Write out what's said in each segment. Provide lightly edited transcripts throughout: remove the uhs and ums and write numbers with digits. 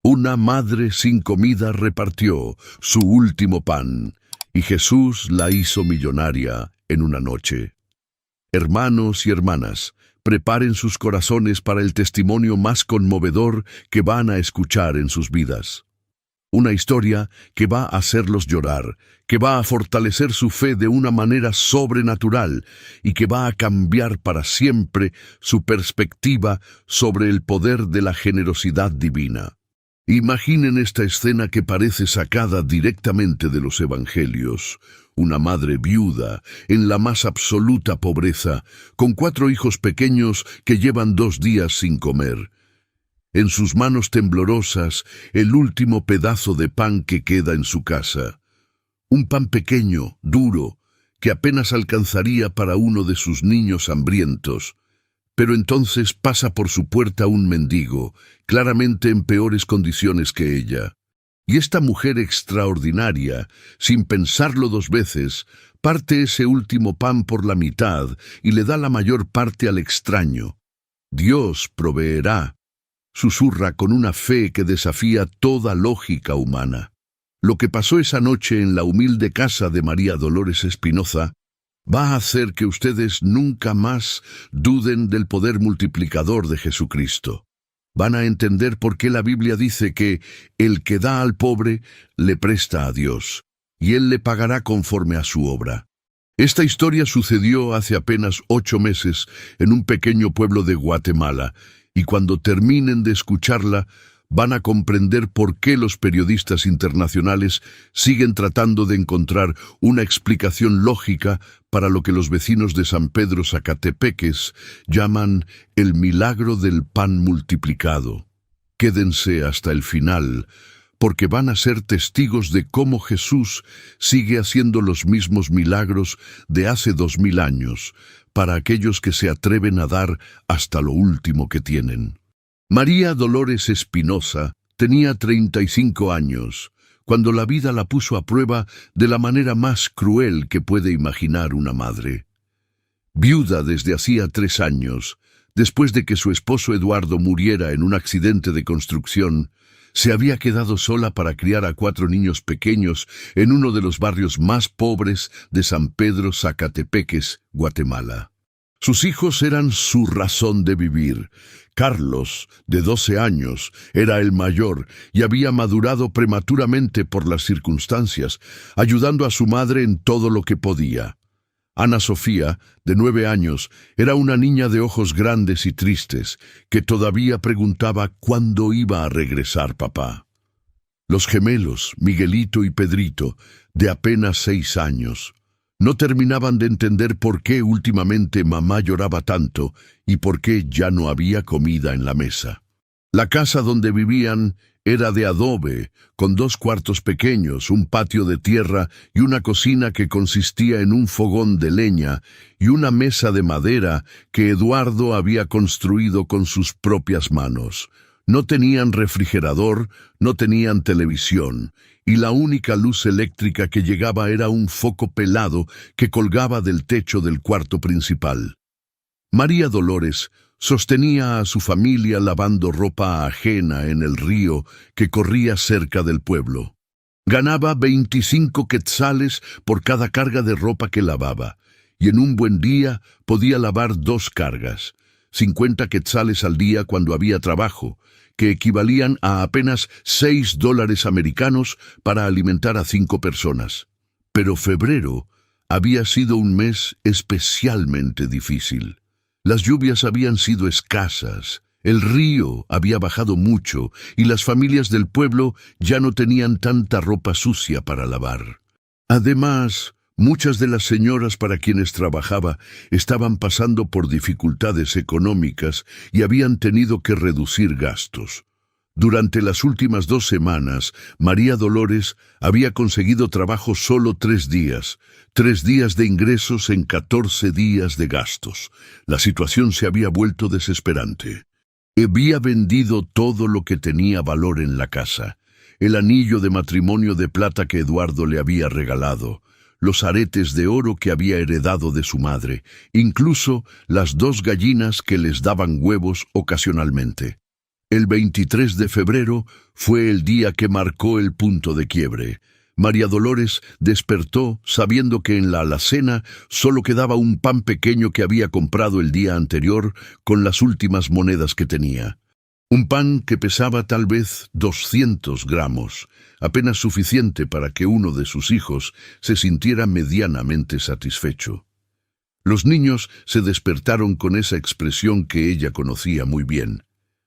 Una madre sin comida repartió su último pan, y Jesús la hizo millonaria en una noche. Hermanos y hermanas, preparen sus corazones para el testimonio más conmovedor que van a escuchar en sus vidas. Una historia que va a hacerlos llorar, que va a fortalecer su fe de una manera sobrenatural y que va a cambiar para siempre su perspectiva sobre el poder de la generosidad divina. Imaginen esta escena que parece sacada directamente de los evangelios. Una madre viuda, en la más absoluta pobreza, con 4 hijos pequeños que llevan 2 días sin comer. En sus manos temblorosas, el último pedazo de pan que queda en su casa. Un pan pequeño, duro, que apenas alcanzaría para uno de sus niños hambrientos. Pero entonces pasa por su puerta un mendigo, claramente en peores condiciones que ella. Y esta mujer extraordinaria, sin pensarlo 2 veces, parte ese último pan por la mitad y le da la mayor parte al extraño. Dios proveerá, susurra con una fe que desafía toda lógica humana. Lo que pasó esa noche en la humilde casa de María Dolores Espinoza va a hacer que ustedes nunca más duden del poder multiplicador de Jesucristo. Van a entender por qué la Biblia dice que el que da al pobre le presta a Dios, y Él le pagará conforme a su obra. Esta historia sucedió hace apenas 8 meses en un pequeño pueblo de Guatemala, y cuando terminen de escucharla, van a comprender por qué los periodistas internacionales siguen tratando de encontrar una explicación lógica para lo que los vecinos de San Pedro Zacatepeques llaman el milagro del pan multiplicado. Quédense hasta el final, porque van a ser testigos de cómo Jesús sigue haciendo los mismos milagros de hace 2000 años, para aquellos que se atreven a dar hasta lo último que tienen. María Dolores Espinoza tenía 35 años, cuando la vida la puso a prueba de la manera más cruel que puede imaginar una madre. Viuda desde hacía 3 años, después de que su esposo Eduardo muriera en un accidente de construcción, se había quedado sola para criar a 4 niños pequeños en uno de los barrios más pobres de San Pedro Zacatepeques, Guatemala. Sus hijos eran su razón de vivir. Carlos, de 12 años, era el mayor y había madurado prematuramente por las circunstancias, ayudando a su madre en todo lo que podía. Ana Sofía, de 9 años, era una niña de ojos grandes y tristes, que todavía preguntaba cuándo iba a regresar papá. Los gemelos, Miguelito y Pedrito, de apenas 6 años, no terminaban de entender por qué últimamente mamá lloraba tanto y por qué ya no había comida en la mesa. La casa donde vivían era de adobe, con 2 cuartos pequeños, un patio de tierra y una cocina que consistía en un fogón de leña y una mesa de madera que Eduardo había construido con sus propias manos. No tenían refrigerador, no tenían televisión, y la única luz eléctrica que llegaba era un foco pelado que colgaba del techo del cuarto principal. María Dolores sostenía a su familia lavando ropa ajena en el río que corría cerca del pueblo. Ganaba 25 quetzales por cada carga de ropa que lavaba, y en un buen día podía lavar 2 cargas, 50 quetzales al día cuando había trabajo, que equivalían a apenas $6 americanos para alimentar a 5 personas. Pero febrero había sido un mes especialmente difícil. Las lluvias habían sido escasas, el río había bajado mucho y las familias del pueblo ya no tenían tanta ropa sucia para lavar. Además, muchas de las señoras para quienes trabajaba estaban pasando por dificultades económicas y habían tenido que reducir gastos. Durante las últimas 2 semanas, María Dolores había conseguido trabajo solo 3 días, 3 días de ingresos en 14 días de gastos. La situación se había vuelto desesperante. Había vendido todo lo que tenía valor en la casa: el anillo de matrimonio de plata que Eduardo le había regalado, los aretes de oro que había heredado de su madre, incluso las 2 gallinas que les daban huevos ocasionalmente. El 23 de febrero fue el día que marcó el punto de quiebre. María Dolores despertó sabiendo que en la alacena solo quedaba un pan pequeño que había comprado el día anterior con las últimas monedas que tenía. Un pan que pesaba tal vez 200 gramos, apenas suficiente para que uno de sus hijos se sintiera medianamente satisfecho. Los niños se despertaron con esa expresión que ella conocía muy bien,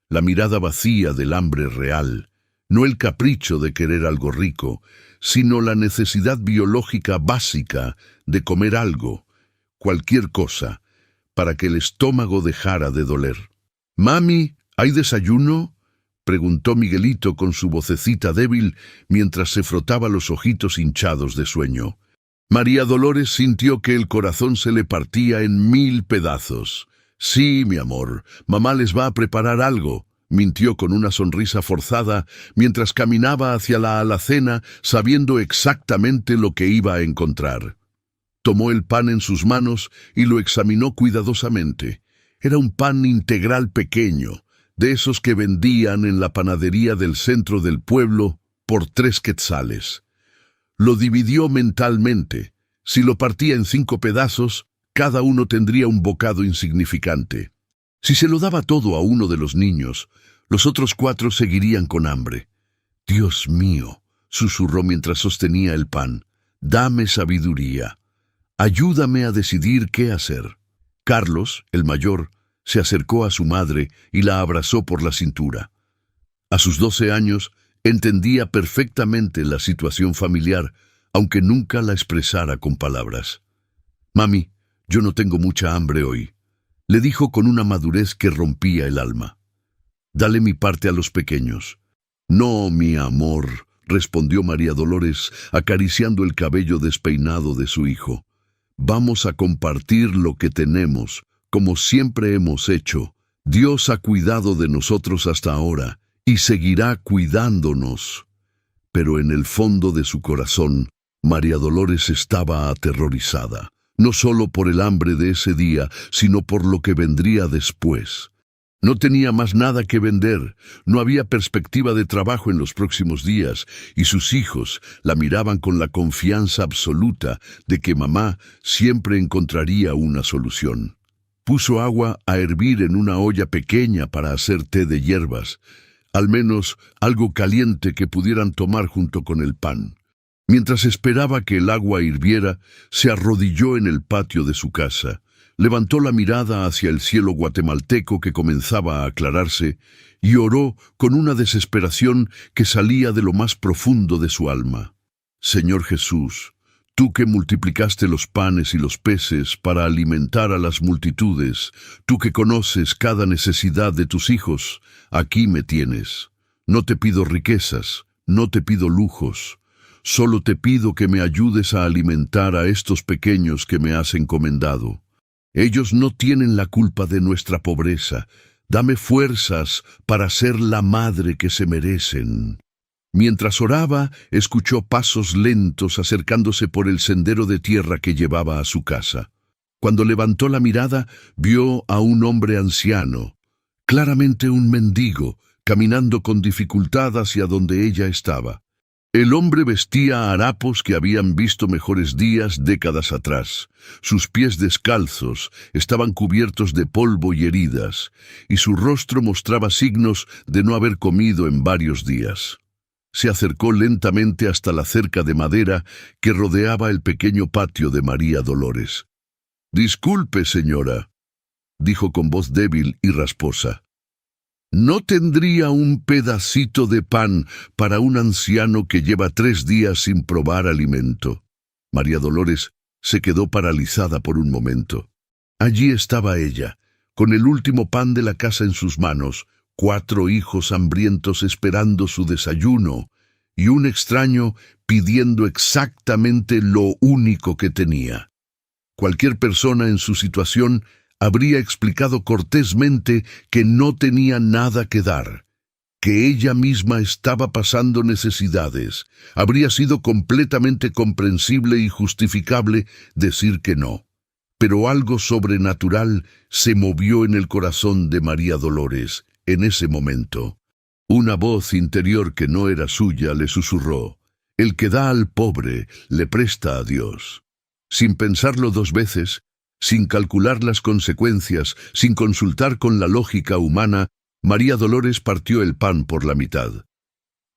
la mirada vacía del hambre real, no el capricho de querer algo rico, sino la necesidad biológica básica de comer algo, cualquier cosa, para que el estómago dejara de doler. «Mami, ¿hay desayuno?», preguntó Miguelito con su vocecita débil mientras se frotaba los ojitos hinchados de sueño. María Dolores sintió que el corazón se le partía en 1000 pedazos. «Sí, mi amor, mamá les va a preparar algo», mintió con una sonrisa forzada mientras caminaba hacia la alacena sabiendo exactamente lo que iba a encontrar. Tomó el pan en sus manos y lo examinó cuidadosamente. Era un pan integral pequeño, de esos que vendían en la panadería del centro del pueblo por 3 quetzales. Lo dividió mentalmente. Si lo partía en 5 pedazos, cada uno tendría un bocado insignificante. Si se lo daba todo a uno de los niños, los otros 4 seguirían con hambre. «Dios mío», susurró mientras sostenía el pan, «dame sabiduría. Ayúdame a decidir qué hacer». Carlos, el mayor, se acercó a su madre y la abrazó por la cintura. A sus 12 años, entendía perfectamente la situación familiar, aunque nunca la expresara con palabras. «Mami, yo no tengo mucha hambre hoy», le dijo con una madurez que rompía el alma. «Dale mi parte a los pequeños». «No, mi amor», respondió María Dolores, acariciando el cabello despeinado de su hijo. «Vamos a compartir lo que tenemos, como siempre hemos hecho. Dios ha cuidado de nosotros hasta ahora, y seguirá cuidándonos». Pero en el fondo de su corazón, María Dolores estaba aterrorizada. No solo por el hambre de ese día, sino por lo que vendría después. No tenía más nada que vender, no había perspectiva de trabajo en los próximos días, y sus hijos la miraban con la confianza absoluta de que mamá siempre encontraría una solución. Puso agua a hervir en una olla pequeña para hacer té de hierbas, al menos algo caliente que pudieran tomar junto con el pan. Mientras esperaba que el agua hirviera, se arrodilló en el patio de su casa, levantó la mirada hacia el cielo guatemalteco que comenzaba a aclararse y oró con una desesperación que salía de lo más profundo de su alma. «Señor Jesús, tú que multiplicaste los panes y los peces para alimentar a las multitudes, tú que conoces cada necesidad de tus hijos, aquí me tienes. No te pido riquezas, no te pido lujos. Solo te pido que me ayudes a alimentar a estos pequeños que me has encomendado. Ellos no tienen la culpa de nuestra pobreza. Dame fuerzas para ser la madre que se merecen». Mientras oraba, escuchó pasos lentos acercándose por el sendero de tierra que llevaba a su casa. Cuando levantó la mirada, vio a un hombre anciano, claramente un mendigo, caminando con dificultad hacia donde ella estaba. El hombre vestía harapos que habían visto mejores días décadas atrás. Sus pies descalzos estaban cubiertos de polvo y heridas, y su rostro mostraba signos de no haber comido en varios días. Se acercó lentamente hasta la cerca de madera que rodeaba el pequeño patio de María Dolores. «Disculpe, señora», dijo con voz débil y rasposa. «¿No tendría un pedacito de pan para un anciano que lleva 3 días sin probar alimento?» María Dolores se quedó paralizada por un momento. Allí estaba ella, con el último pan de la casa en sus manos, 4 hijos hambrientos esperando su desayuno, y un extraño pidiendo exactamente lo único que tenía. Cualquier persona en su situación habría explicado cortésmente que no tenía nada que dar, que ella misma estaba pasando necesidades. Habría sido completamente comprensible y justificable decir que no. Pero algo sobrenatural se movió en el corazón de María Dolores. en ese momento. Una voz interior que no era suya le susurró: «El que da al pobre, le presta a Dios». Sin pensarlo dos veces, sin calcular las consecuencias, sin consultar con la lógica humana, María Dolores partió el pan por la mitad.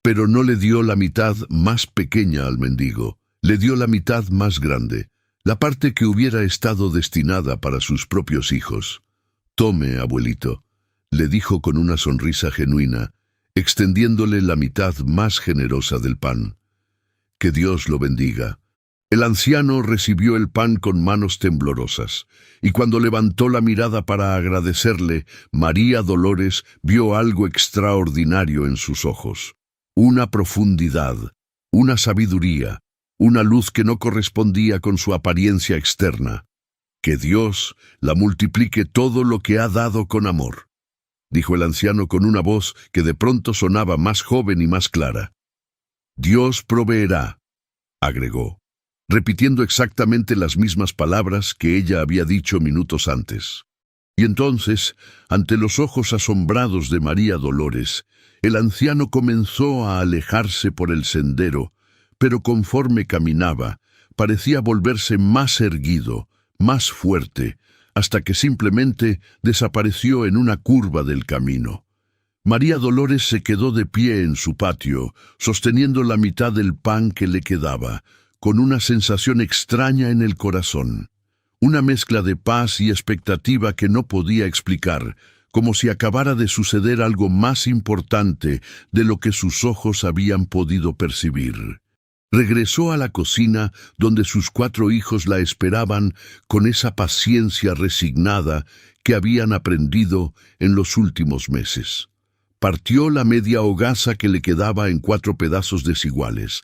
Pero no le dio la mitad más pequeña al mendigo, le dio la mitad más grande, la parte que hubiera estado destinada para sus propios hijos. «Tome, abuelito», le dijo con una sonrisa genuina, extendiéndole la mitad más generosa del pan. «Que Dios lo bendiga». El anciano recibió el pan con manos temblorosas, y cuando levantó la mirada para agradecerle, María Dolores vio algo extraordinario en sus ojos. Una profundidad, una sabiduría, una luz que no correspondía con su apariencia externa. «Que Dios la multiplique todo lo que ha dado con amor», dijo el anciano con una voz que de pronto sonaba más joven y más clara. «Dios proveerá», agregó, repitiendo exactamente las mismas palabras que ella había dicho minutos antes. Y entonces, ante los ojos asombrados de María Dolores, el anciano comenzó a alejarse por el sendero, pero conforme caminaba, parecía volverse más erguido, más fuerte, hasta que simplemente desapareció en una curva del camino. María Dolores se quedó de pie en su patio, sosteniendo la mitad del pan que le quedaba, con una sensación extraña en el corazón. Una mezcla de paz y expectativa que no podía explicar, como si acabara de suceder algo más importante de lo que sus ojos habían podido percibir. Regresó a la cocina donde sus 4 hijos la esperaban con esa paciencia resignada que habían aprendido en los últimos meses. Partió la media hogaza que le quedaba en 4 pedazos desiguales,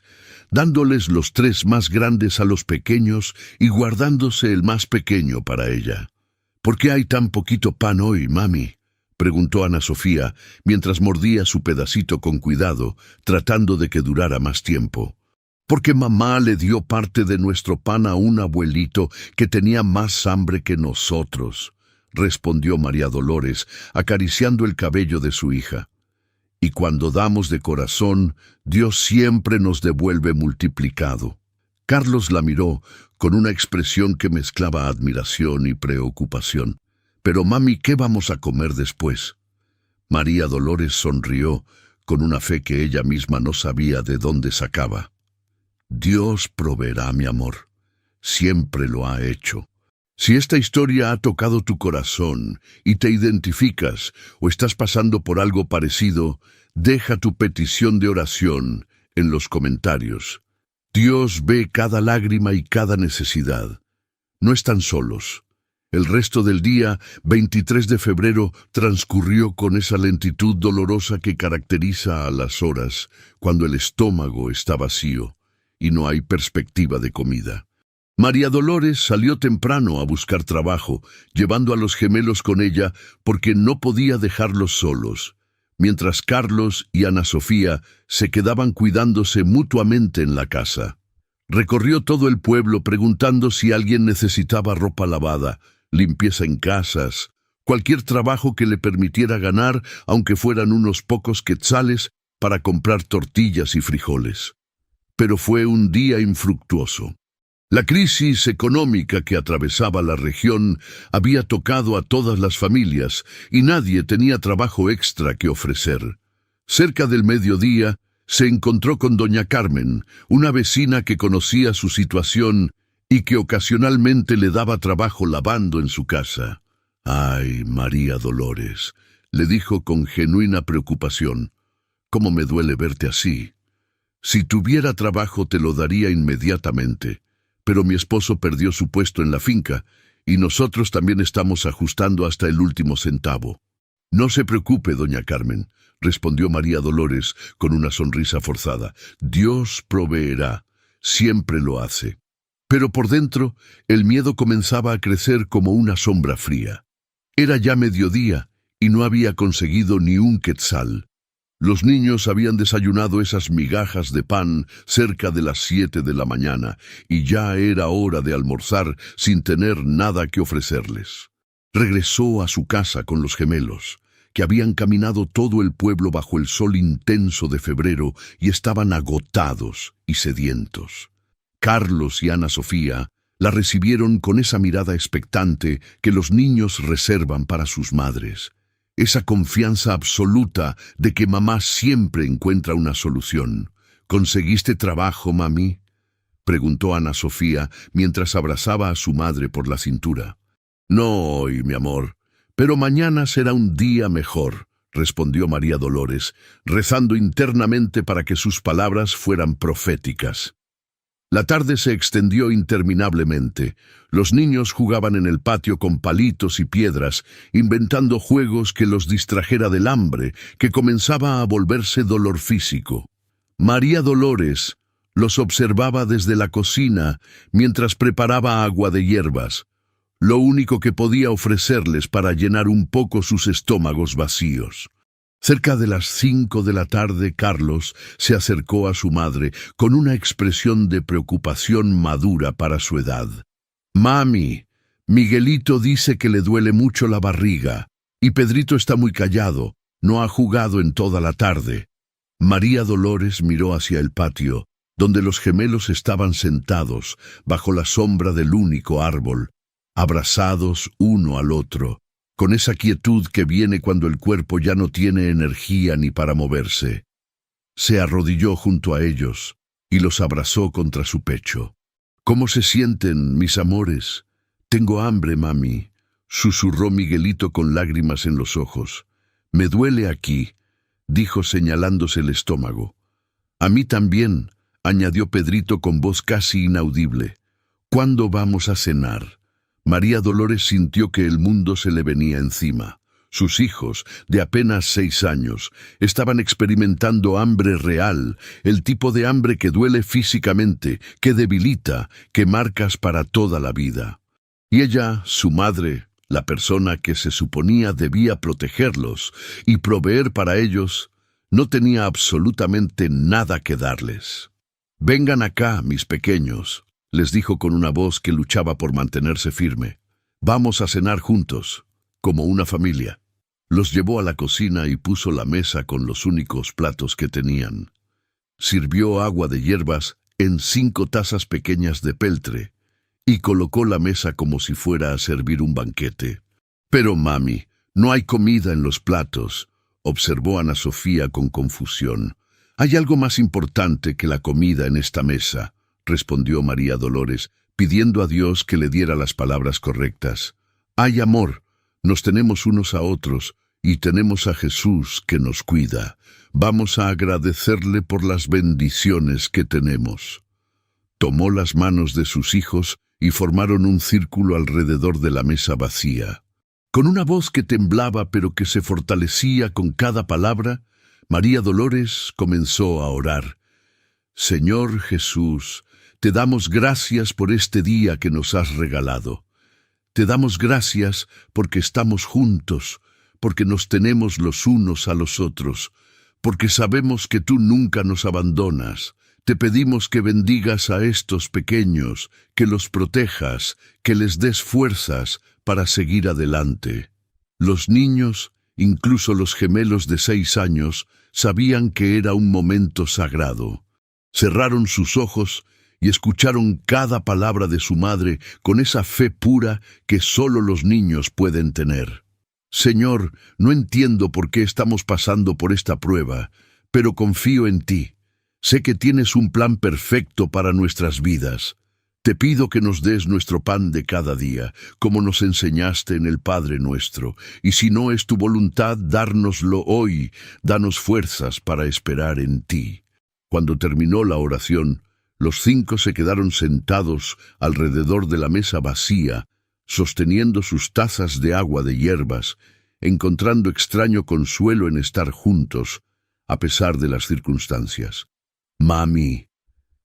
dándoles los 3 más grandes a los pequeños y guardándose el más pequeño para ella. «¿Por qué hay tan poquito pan hoy, mami?», preguntó Ana Sofía, mientras mordía su pedacito con cuidado, tratando de que durara más tiempo. «Porque mamá le dio parte de nuestro pan a un abuelito que tenía más hambre que nosotros», respondió María Dolores, acariciando el cabello de su hija. «Y cuando damos de corazón, Dios siempre nos devuelve multiplicado». Carlos la miró con una expresión que mezclaba admiración y preocupación. «Pero mami, ¿qué vamos a comer después?». María Dolores sonrió con una fe que ella misma no sabía de dónde sacaba. «Dios proveerá, mi amor. Siempre lo ha hecho». Si esta historia ha tocado tu corazón y te identificas o estás pasando por algo parecido, deja tu petición de oración en los comentarios. Dios ve cada lágrima y cada necesidad. No están solos. El resto del día, 23 de febrero, transcurrió con esa lentitud dolorosa que caracteriza a las horas cuando el estómago está vacío y no hay perspectiva de comida. María Dolores salió temprano a buscar trabajo, llevando a los gemelos con ella porque no podía dejarlos solos, mientras Carlos y Ana Sofía se quedaban cuidándose mutuamente en la casa. Recorrió todo el pueblo preguntando si alguien necesitaba ropa lavada, limpieza en casas, cualquier trabajo que le permitiera ganar, aunque fueran unos pocos quetzales, para comprar tortillas y frijoles. Pero fue un día infructuoso. La crisis económica que atravesaba la región había tocado a todas las familias y nadie tenía trabajo extra que ofrecer. Cerca del mediodía se encontró con doña Carmen, una vecina que conocía su situación y que ocasionalmente le daba trabajo lavando en su casa. «Ay, María Dolores», le dijo con genuina preocupación, «cómo me duele verte así. Si tuviera trabajo te lo daría inmediatamente. Pero mi esposo perdió su puesto en la finca y nosotros también estamos ajustando hasta el último centavo». «No se preocupe, doña Carmen», respondió María Dolores con una sonrisa forzada. «Dios proveerá, siempre lo hace». Pero por dentro, el miedo comenzaba a crecer como una sombra fría. Era ya mediodía y no había conseguido ni un quetzal. Los niños habían desayunado esas migajas de pan cerca de las 7 de la mañana y ya era hora de almorzar sin tener nada que ofrecerles. Regresó a su casa con los gemelos. que habían caminado todo el pueblo bajo el sol intenso de febrero y estaban agotados y sedientos. Carlos y Ana Sofía la recibieron con esa mirada expectante que los niños reservan para sus madres. Esa confianza absoluta de que mamá siempre encuentra una solución. ¿Conseguiste trabajo, mami?, preguntó Ana Sofía mientras abrazaba a su madre por la cintura. No hoy, mi amor, pero mañana será un día mejor, respondió María Dolores, rezando internamente para que sus palabras fueran proféticas. La tarde se extendió interminablemente. Los niños jugaban en el patio con palitos y piedras, inventando juegos que los distrajera del hambre, que comenzaba a volverse dolor físico. María Dolores los observaba desde la cocina mientras preparaba agua de hierbas, lo único que podía ofrecerles para llenar un poco sus estómagos vacíos. Cerca de las 5 de la tarde, Carlos se acercó a su madre con una expresión de preocupación madura para su edad. «Mami, Miguelito dice que le duele mucho la barriga, y Pedrito está muy callado, no ha jugado en toda la tarde». María Dolores miró hacia el patio, donde los gemelos estaban sentados bajo la sombra del único árbol, abrazados uno al otro, con esa quietud que viene cuando el cuerpo ya no tiene energía ni para moverse. Se arrodilló junto a ellos y los abrazó contra su pecho. «¿Cómo se sienten, mis amores? Tengo hambre, mami», susurró Miguelito con lágrimas en los ojos. «Me duele aquí», dijo señalándose el estómago. «A mí también», añadió Pedrito con voz casi inaudible. «¿Cuándo vamos a cenar?» María Dolores sintió que el mundo se le venía encima. Sus hijos, de apenas 6 años, estaban experimentando hambre real, el tipo de hambre que duele físicamente, que debilita, que marcas para toda la vida. Y ella, su madre, la persona que se suponía debía protegerlos y proveer para ellos, no tenía absolutamente nada que darles. «Vengan acá, mis pequeños», les dijo con una voz que luchaba por mantenerse firme. «Vamos a cenar juntos, como una familia». Los llevó a la cocina y puso la mesa con los únicos platos que tenían. Sirvió agua de hierbas en 5 tazas pequeñas de peltre y colocó la mesa como si fuera a servir un banquete. «Pero, mami, no hay comida en los platos», observó Ana Sofía con confusión. «Hay algo más importante que la comida en esta mesa», respondió María Dolores, pidiendo a Dios que le diera las palabras correctas. «Hay amor, nos tenemos unos a otros y tenemos a Jesús que nos cuida. Vamos a agradecerle por las bendiciones que tenemos». Tomó las manos de sus hijos y formaron un círculo alrededor de la mesa vacía. Con una voz que temblaba pero que se fortalecía con cada palabra, María Dolores comenzó a orar. «Señor Jesús, te damos gracias por este día que nos has regalado. Te damos gracias porque estamos juntos, porque nos tenemos los unos a los otros, porque sabemos que tú nunca nos abandonas. Te pedimos que bendigas a estos pequeños, que los protejas, que les des fuerzas para seguir adelante». Los niños, incluso los gemelos de 6 años, sabían que era un momento sagrado. Cerraron sus ojos y escucharon cada palabra de su madre con esa fe pura que solo los niños pueden tener. «Señor, no entiendo por qué estamos pasando por esta prueba, pero confío en ti. Sé que tienes un plan perfecto para nuestras vidas. Te pido que nos des nuestro pan de cada día, como nos enseñaste en el Padre Nuestro, y si no es tu voluntad, dárnoslo hoy. Danos fuerzas para esperar en ti». Cuando terminó la oración, los 5 se quedaron sentados alrededor de la mesa vacía, sosteniendo sus tazas de agua de hierbas, encontrando extraño consuelo en estar juntos, a pesar de las circunstancias. «Mami»,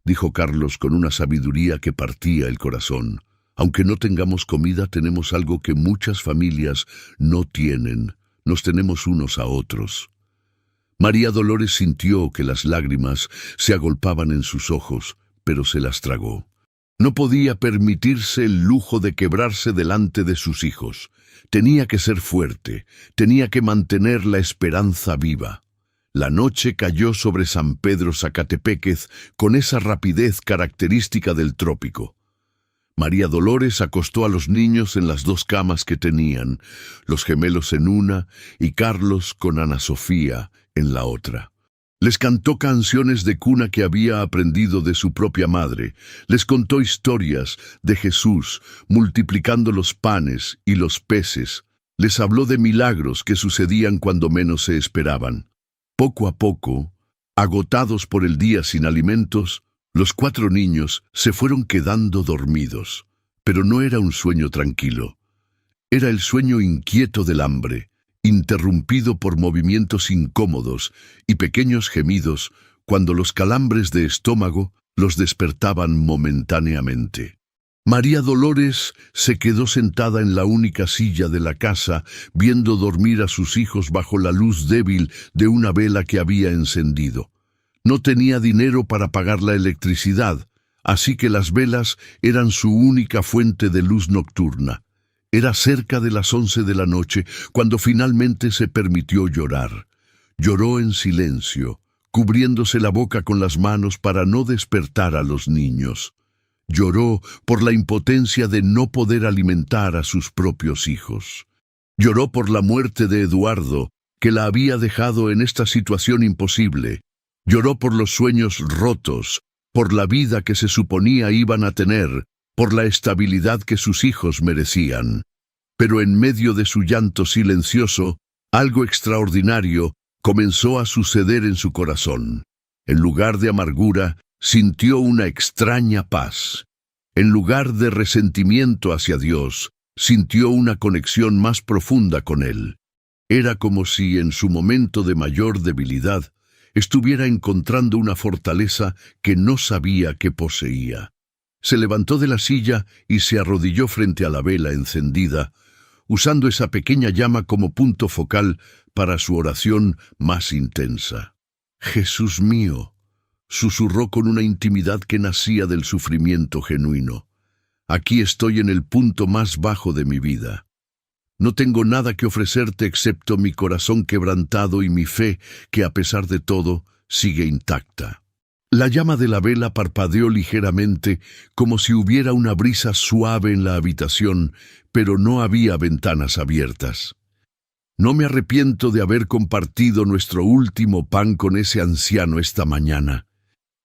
dijo Carlos con una sabiduría que partía el corazón, «aunque no tengamos comida, tenemos algo que muchas familias no tienen. Nos tenemos unos a otros». María Dolores sintió que las lágrimas se agolpaban en sus ojos, pero se las tragó. No podía permitirse el lujo de quebrarse delante de sus hijos. Tenía que ser fuerte, tenía que mantener la esperanza viva. La noche cayó sobre San Pedro Zacatepéquez con esa rapidez característica del trópico. María Dolores acostó a los niños en las dos camas que tenían, los gemelos en una y Carlos con Ana Sofía en la otra. Les cantó canciones de cuna que había aprendido de su propia madre. Les contó historias de Jesús multiplicando los panes y los peces. Les habló de milagros que sucedían cuando menos se esperaban. Poco a poco, agotados por el día sin alimentos, los 4 niños se fueron quedando dormidos. Pero no era un sueño tranquilo. Era el sueño inquieto del hambre, interrumpido por movimientos incómodos y pequeños gemidos cuando los calambres de estómago los despertaban momentáneamente. María Dolores se quedó sentada en la única silla de la casa, viendo dormir a sus hijos bajo la luz débil de una vela que había encendido. No tenía dinero para pagar la electricidad, así que las velas eran su única fuente de luz nocturna. Era cerca de las 11 de la noche cuando finalmente se permitió llorar. Lloró en silencio, cubriéndose la boca con las manos para no despertar a los niños. Lloró por la impotencia de no poder alimentar a sus propios hijos. Lloró por la muerte de Eduardo, que la había dejado en esta situación imposible. Lloró por los sueños rotos, por la vida que se suponía iban a tener, por la estabilidad que sus hijos merecían. Pero en medio de su llanto silencioso, algo extraordinario comenzó a suceder en su corazón. En lugar de amargura, sintió una extraña paz. En lugar de resentimiento hacia Dios, sintió una conexión más profunda con Él. Era como si en su momento de mayor debilidad estuviera encontrando una fortaleza que no sabía que poseía. Se levantó de la silla y se arrodilló frente a la vela encendida, usando esa pequeña llama como punto focal para su oración más intensa. «Jesús mío», susurró con una intimidad que nacía del sufrimiento genuino. «Aquí estoy en el punto más bajo de mi vida. No tengo nada que ofrecerte excepto mi corazón quebrantado y mi fe, que a pesar de todo, sigue intacta». La llama de la vela parpadeó ligeramente, como si hubiera una brisa suave en la habitación, pero no había ventanas abiertas. «No me arrepiento de haber compartido nuestro último pan con ese anciano esta mañana.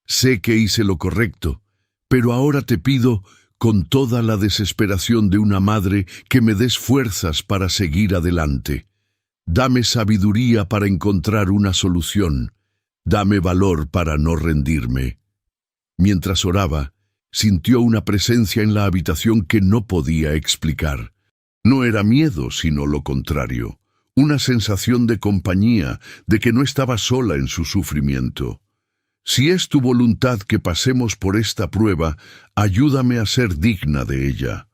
Sé que hice lo correcto, pero ahora te pido, con toda la desesperación de una madre, que me des fuerzas para seguir adelante. Dame sabiduría para encontrar una solución. Dame valor para no rendirme». Mientras oraba, sintió una presencia en la habitación que no podía explicar. No era miedo, sino lo contrario, una sensación de compañía, de que no estaba sola en su sufrimiento. «Si es tu voluntad que pasemos por esta prueba, ayúdame a ser digna de ella.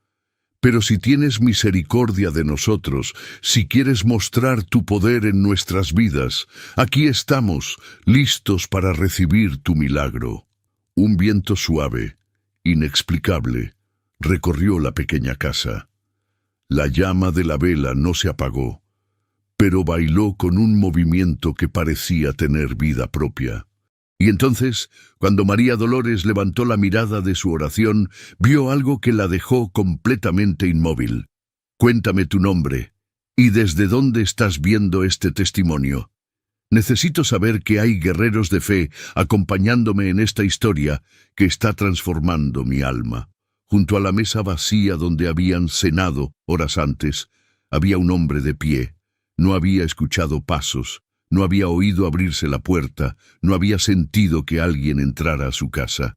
Pero si tienes misericordia de nosotros, si quieres mostrar tu poder en nuestras vidas, aquí estamos, listos para recibir tu milagro». Un viento suave, inexplicable, recorrió la pequeña casa. La llama de la vela no se apagó, pero bailó con un movimiento que parecía tener vida propia. Y entonces, cuando María Dolores levantó la mirada de su oración, vio algo que la dejó completamente inmóvil. «Cuéntame tu nombre, y desde dónde estás viendo este testimonio. Necesito saber que hay guerreros de fe acompañándome en esta historia que está transformando mi alma». Junto a la mesa vacía donde habían cenado horas antes, había un hombre de pie. No había escuchado pasos. No había oído abrirse la puerta, no había sentido que alguien entrara a su casa.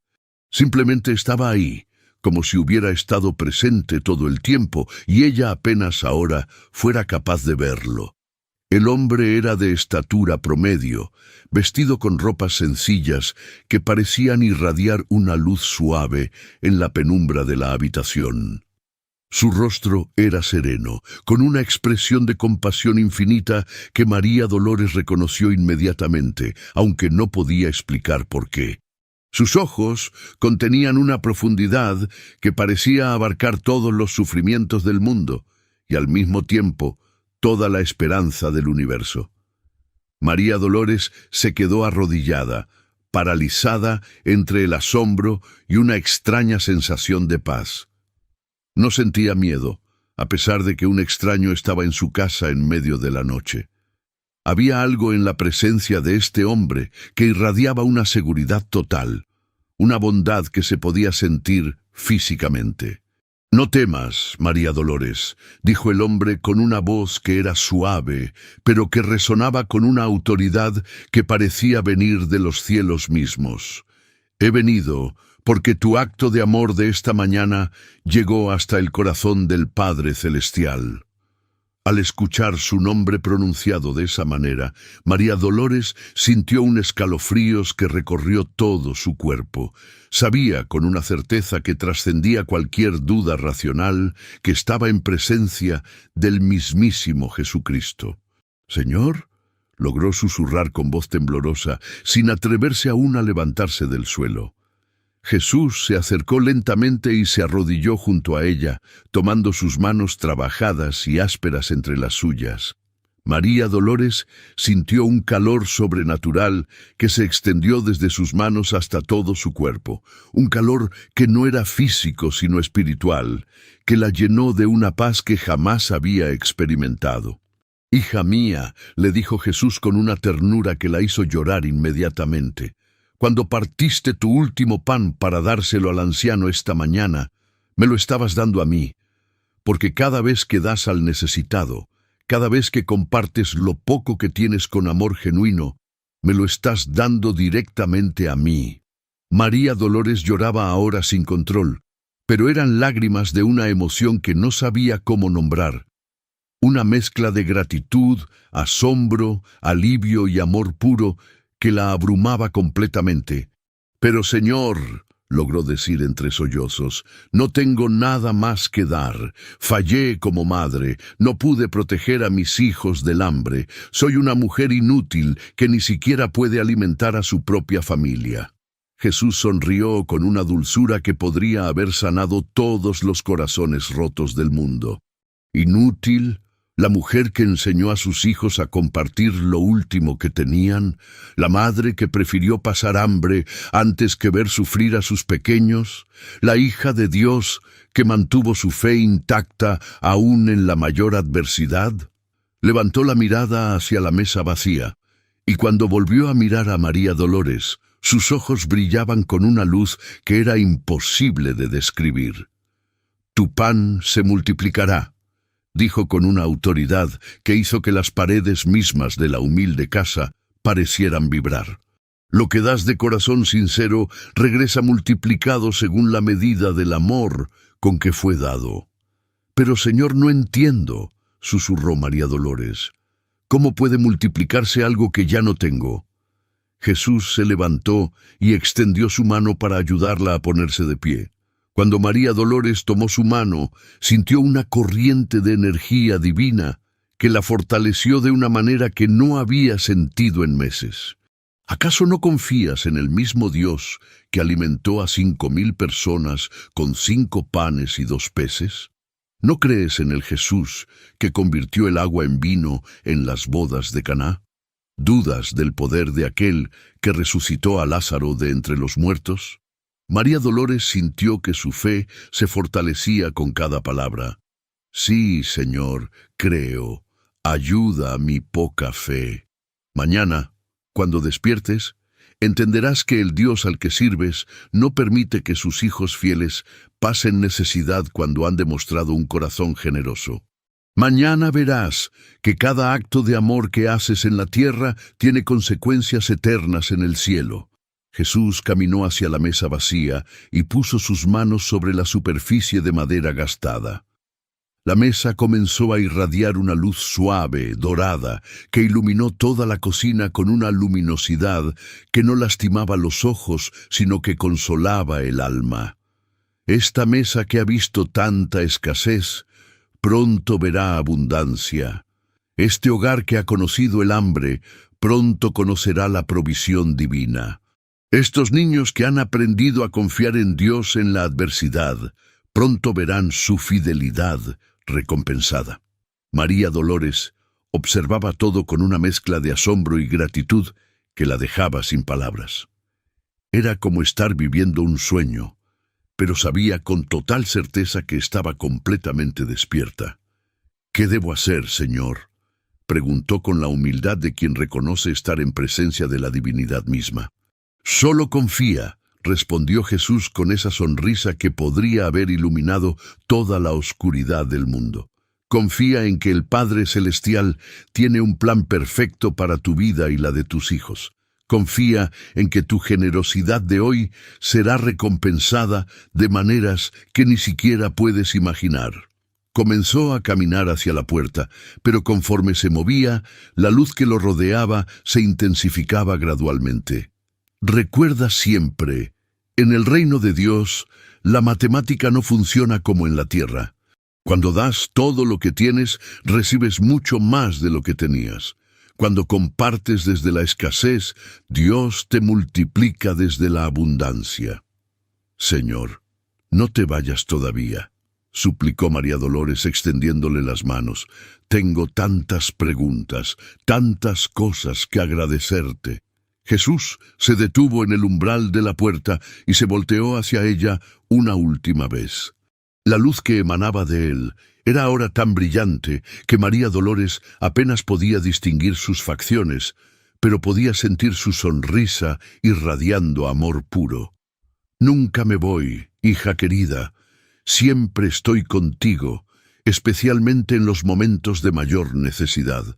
Simplemente estaba ahí, como si hubiera estado presente todo el tiempo, y ella apenas ahora fuera capaz de verlo. El hombre era de estatura promedio, vestido con ropas sencillas que parecían irradiar una luz suave en la penumbra de la habitación. Su rostro era sereno, con una expresión de compasión infinita que María Dolores reconoció inmediatamente, aunque no podía explicar por qué. Sus ojos contenían una profundidad que parecía abarcar todos los sufrimientos del mundo y al mismo tiempo toda la esperanza del universo. María Dolores se quedó arrodillada, paralizada entre el asombro y una extraña sensación de paz. No sentía miedo, a pesar de que un extraño estaba en su casa en medio de la noche. Había algo en la presencia de este hombre que irradiaba una seguridad total, una bondad que se podía sentir físicamente. «No temas, María Dolores», dijo el hombre con una voz que era suave, pero que resonaba con una autoridad que parecía venir de los cielos mismos. «He venido porque tu acto de amor de esta mañana llegó hasta el corazón del Padre Celestial». Al escuchar su nombre pronunciado de esa manera, María Dolores sintió un escalofríos que recorrió todo su cuerpo. Sabía con una certeza que trascendía cualquier duda racional que estaba en presencia del mismísimo Jesucristo. «Señor», logró susurrar con voz temblorosa, sin atreverse aún a levantarse del suelo. Jesús se acercó lentamente y se arrodilló junto a ella, tomando sus manos trabajadas y ásperas entre las suyas. María Dolores sintió un calor sobrenatural que se extendió desde sus manos hasta todo su cuerpo, un calor que no era físico sino espiritual, que la llenó de una paz que jamás había experimentado. «Hija mía», le dijo Jesús con una ternura que la hizo llorar inmediatamente, «cuando partiste tu último pan para dárselo al anciano esta mañana, me lo estabas dando a mí, porque cada vez que das al necesitado, cada vez que compartes lo poco que tienes con amor genuino, me lo estás dando directamente a mí». María Dolores lloraba ahora sin control, pero eran lágrimas de una emoción que no sabía cómo nombrar. Una mezcla de gratitud, asombro, alivio y amor puro que la abrumaba completamente. «Pero Señor», logró decir entre sollozos, «no tengo nada más que dar. Fallé como madre, no pude proteger a mis hijos del hambre. Soy una mujer inútil que ni siquiera puede alimentar a su propia familia». Jesús sonrió con una dulzura que podría haber sanado todos los corazones rotos del mundo. «¿Inútil? La mujer que enseñó a sus hijos a compartir lo último que tenían, la madre que prefirió pasar hambre antes que ver sufrir a sus pequeños, la hija de Dios que mantuvo su fe intacta aún en la mayor adversidad». Levantó la mirada hacia la mesa vacía, y cuando volvió a mirar a María Dolores, sus ojos brillaban con una luz que era imposible de describir. «Tu pan se multiplicará», dijo con una autoridad que hizo que las paredes mismas de la humilde casa parecieran vibrar. «Lo que das de corazón sincero regresa multiplicado según la medida del amor con que fue dado». «Pero Señor, no entiendo», susurró María Dolores. «¿Cómo puede multiplicarse algo que ya no tengo?». Jesús se levantó y extendió su mano para ayudarla a ponerse de pie. Cuando María Dolores tomó su mano, sintió una corriente de energía divina que la fortaleció de una manera que no había sentido en meses. ¿Acaso no confías en el mismo Dios que alimentó a 5,000 personas con 5 panes y 2 peces? ¿No crees en el Jesús que convirtió el agua en vino en las bodas de Caná? ¿Dudas del poder de aquel que resucitó a Lázaro de entre los muertos? María Dolores sintió que su fe se fortalecía con cada palabra. «Sí, Señor, creo. Ayuda a mi poca fe». Mañana, cuando despiertes, entenderás que el Dios al que sirves no permite que sus hijos fieles pasen necesidad cuando han demostrado un corazón generoso. Mañana verás que cada acto de amor que haces en la tierra tiene consecuencias eternas en el cielo. Jesús caminó hacia la mesa vacía y puso sus manos sobre la superficie de madera gastada. La mesa comenzó a irradiar una luz suave, dorada, que iluminó toda la cocina con una luminosidad que no lastimaba los ojos, sino que consolaba el alma. Esta mesa que ha visto tanta escasez, pronto verá abundancia. Este hogar que ha conocido el hambre, pronto conocerá la provisión divina. Estos niños que han aprendido a confiar en Dios en la adversidad, pronto verán su fidelidad recompensada. María Dolores observaba todo con una mezcla de asombro y gratitud que la dejaba sin palabras. Era como estar viviendo un sueño, pero sabía con total certeza que estaba completamente despierta. «¿Qué debo hacer, Señor?», preguntó con la humildad de quien reconoce estar en presencia de la divinidad misma. «Solo confía», respondió Jesús con esa sonrisa que podría haber iluminado toda la oscuridad del mundo. «Confía en que el Padre Celestial tiene un plan perfecto para tu vida y la de tus hijos. Confía en que tu generosidad de hoy será recompensada de maneras que ni siquiera puedes imaginar». Comenzó a caminar hacia la puerta, pero conforme se movía, la luz que lo rodeaba se intensificaba gradualmente. Recuerda siempre, en el reino de Dios, la matemática no funciona como en la tierra. Cuando das todo lo que tienes, recibes mucho más de lo que tenías. Cuando compartes desde la escasez, Dios te multiplica desde la abundancia. «Señor, no te vayas todavía», suplicó María Dolores extendiéndole las manos. «Tengo tantas preguntas, tantas cosas que agradecerte». Jesús se detuvo en el umbral de la puerta y se volteó hacia ella una última vez. La luz que emanaba de él era ahora tan brillante que María Dolores apenas podía distinguir sus facciones, pero podía sentir su sonrisa irradiando amor puro. «Nunca me voy, hija querida. Siempre estoy contigo, especialmente en los momentos de mayor necesidad.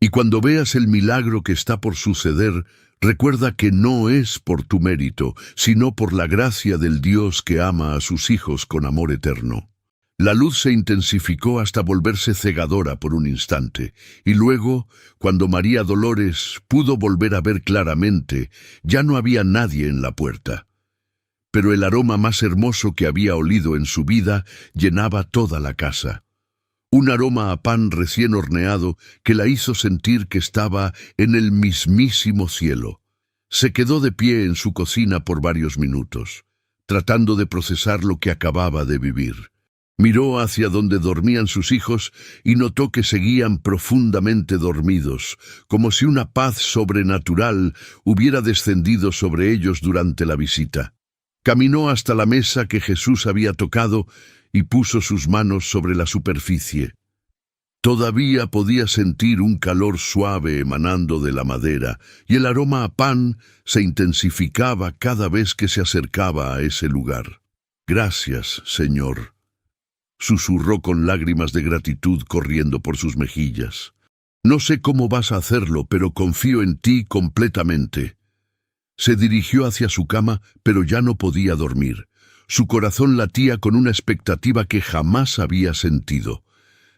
Y cuando veas el milagro que está por suceder, recuerda que no es por tu mérito, sino por la gracia del Dios que ama a sus hijos con amor eterno». La luz se intensificó hasta volverse cegadora por un instante, y luego, cuando María Dolores pudo volver a ver claramente, ya no había nadie en la puerta. Pero el aroma más hermoso que había olido en su vida llenaba toda la casa. Un aroma a pan recién horneado que la hizo sentir que estaba en el mismísimo cielo. Se quedó de pie en su cocina por varios minutos, tratando de procesar lo que acababa de vivir. Miró hacia donde dormían sus hijos y notó que seguían profundamente dormidos, como si una paz sobrenatural hubiera descendido sobre ellos durante la visita. Caminó hasta la mesa que Jesús había tocado y puso sus manos sobre la superficie. Todavía podía sentir un calor suave emanando de la madera, y el aroma a pan se intensificaba cada vez que se acercaba a ese lugar. «Gracias, Señor», susurró con lágrimas de gratitud corriendo por sus mejillas. «No sé cómo vas a hacerlo, pero confío en ti completamente». Se dirigió hacia su cama, pero ya no podía dormir. Su corazón latía con una expectativa que jamás había sentido.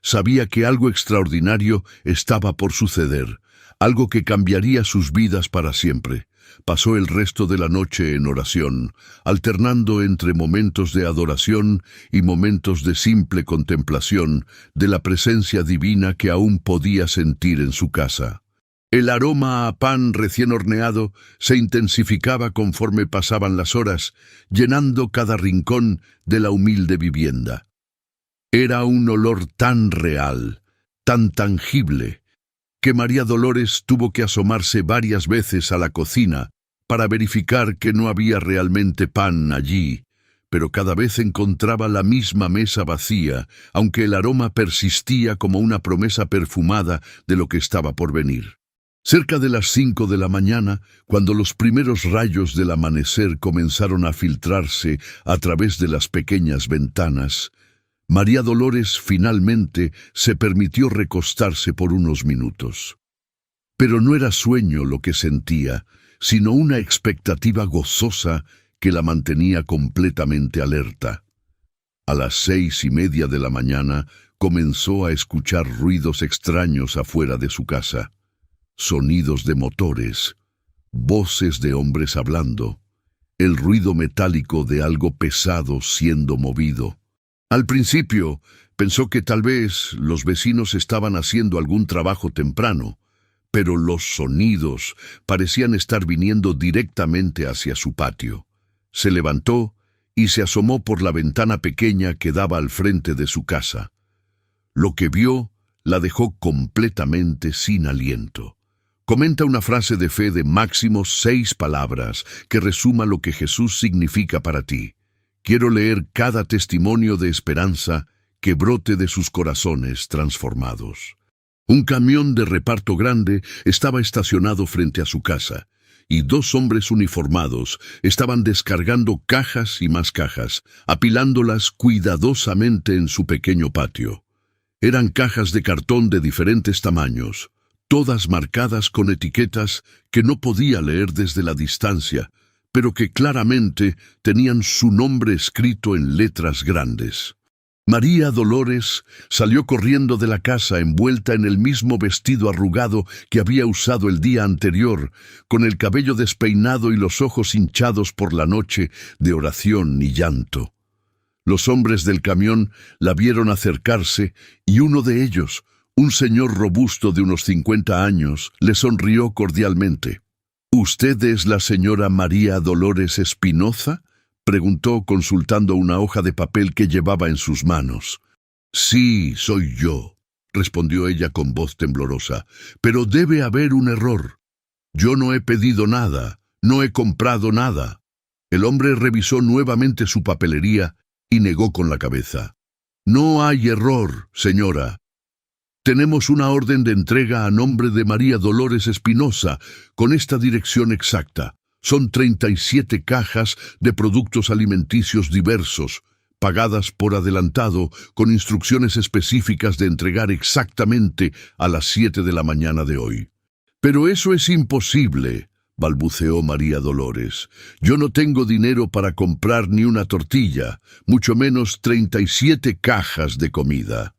Sabía que algo extraordinario estaba por suceder, algo que cambiaría sus vidas para siempre. Pasó el resto de la noche en oración, alternando entre momentos de adoración y momentos de simple contemplación de la presencia divina que aún podía sentir en su casa. El aroma a pan recién horneado se intensificaba conforme pasaban las horas, llenando cada rincón de la humilde vivienda. Era un olor tan real, tan tangible, que María Dolores tuvo que asomarse varias veces a la cocina para verificar que no había realmente pan allí, pero cada vez encontraba la misma mesa vacía, aunque el aroma persistía como una promesa perfumada de lo que estaba por venir. Cerca de las 5 de la mañana, cuando los primeros rayos del amanecer comenzaron a filtrarse a través de las pequeñas ventanas, María Dolores finalmente se permitió recostarse por unos minutos. Pero no era sueño lo que sentía, sino una expectativa gozosa que la mantenía completamente alerta. A las 6:30 de la mañana comenzó a escuchar ruidos extraños afuera de su casa. Sonidos de motores, voces de hombres hablando, el ruido metálico de algo pesado siendo movido. Al principio pensó que tal vez los vecinos estaban haciendo algún trabajo temprano, pero los sonidos parecían estar viniendo directamente hacia su patio. Se levantó y se asomó por la ventana pequeña que daba al frente de su casa. Lo que vio la dejó completamente sin aliento. Comenta una frase de fe de máximo 6 palabras que resuma lo que Jesús significa para ti. Quiero leer cada testimonio de esperanza que brote de sus corazones transformados. Un camión de reparto grande estaba estacionado frente a su casa, y 2 hombres uniformados estaban descargando cajas y más cajas, apilándolas cuidadosamente en su pequeño patio. Eran cajas de cartón de diferentes tamaños, todas marcadas con etiquetas que no podía leer desde la distancia, pero que claramente tenían su nombre escrito en letras grandes. María Dolores salió corriendo de la casa envuelta en el mismo vestido arrugado que había usado el día anterior, con el cabello despeinado y los ojos hinchados por la noche de oración y llanto. Los hombres del camión la vieron acercarse y uno de ellos, un señor robusto de unos 50 años, le sonrió cordialmente. «¿Usted es la señora María Dolores Espinoza?», preguntó consultando una hoja de papel que llevaba en sus manos. «Sí, soy yo», respondió ella con voz temblorosa, «pero debe haber un error. Yo no he pedido nada, no he comprado nada». El hombre revisó nuevamente su papelería y negó con la cabeza. «No hay error, señora. Tenemos una orden de entrega a nombre de María Dolores Espinoza, con esta dirección exacta. Son 37 cajas de productos alimenticios diversos, pagadas por adelantado, con instrucciones específicas de entregar exactamente a las 7 de la mañana de hoy». «Pero eso es imposible», balbuceó María Dolores. «Yo no tengo dinero para comprar ni una tortilla, mucho menos 37 cajas de comida».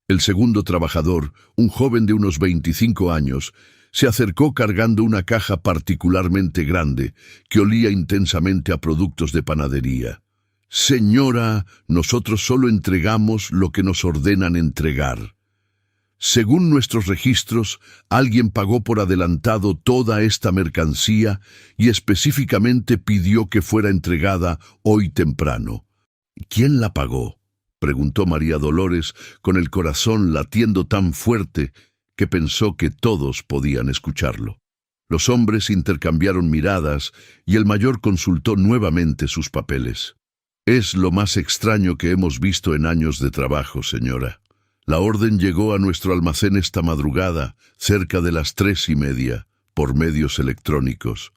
El segundo trabajador, un joven de unos 25 años, se acercó cargando una caja particularmente grande que olía intensamente a productos de panadería. «Señora, nosotros solo entregamos lo que nos ordenan entregar. Según nuestros registros, alguien pagó por adelantado toda esta mercancía y específicamente pidió que fuera entregada hoy temprano». «¿Quién la pagó?», preguntó María Dolores, con el corazón latiendo tan fuerte que pensó que todos podían escucharlo. Los hombres intercambiaron miradas y el mayor consultó nuevamente sus papeles. «Es lo más extraño que hemos visto en años de trabajo, señora. La orden llegó a nuestro almacén esta madrugada, cerca de las 3:30, por medios electrónicos,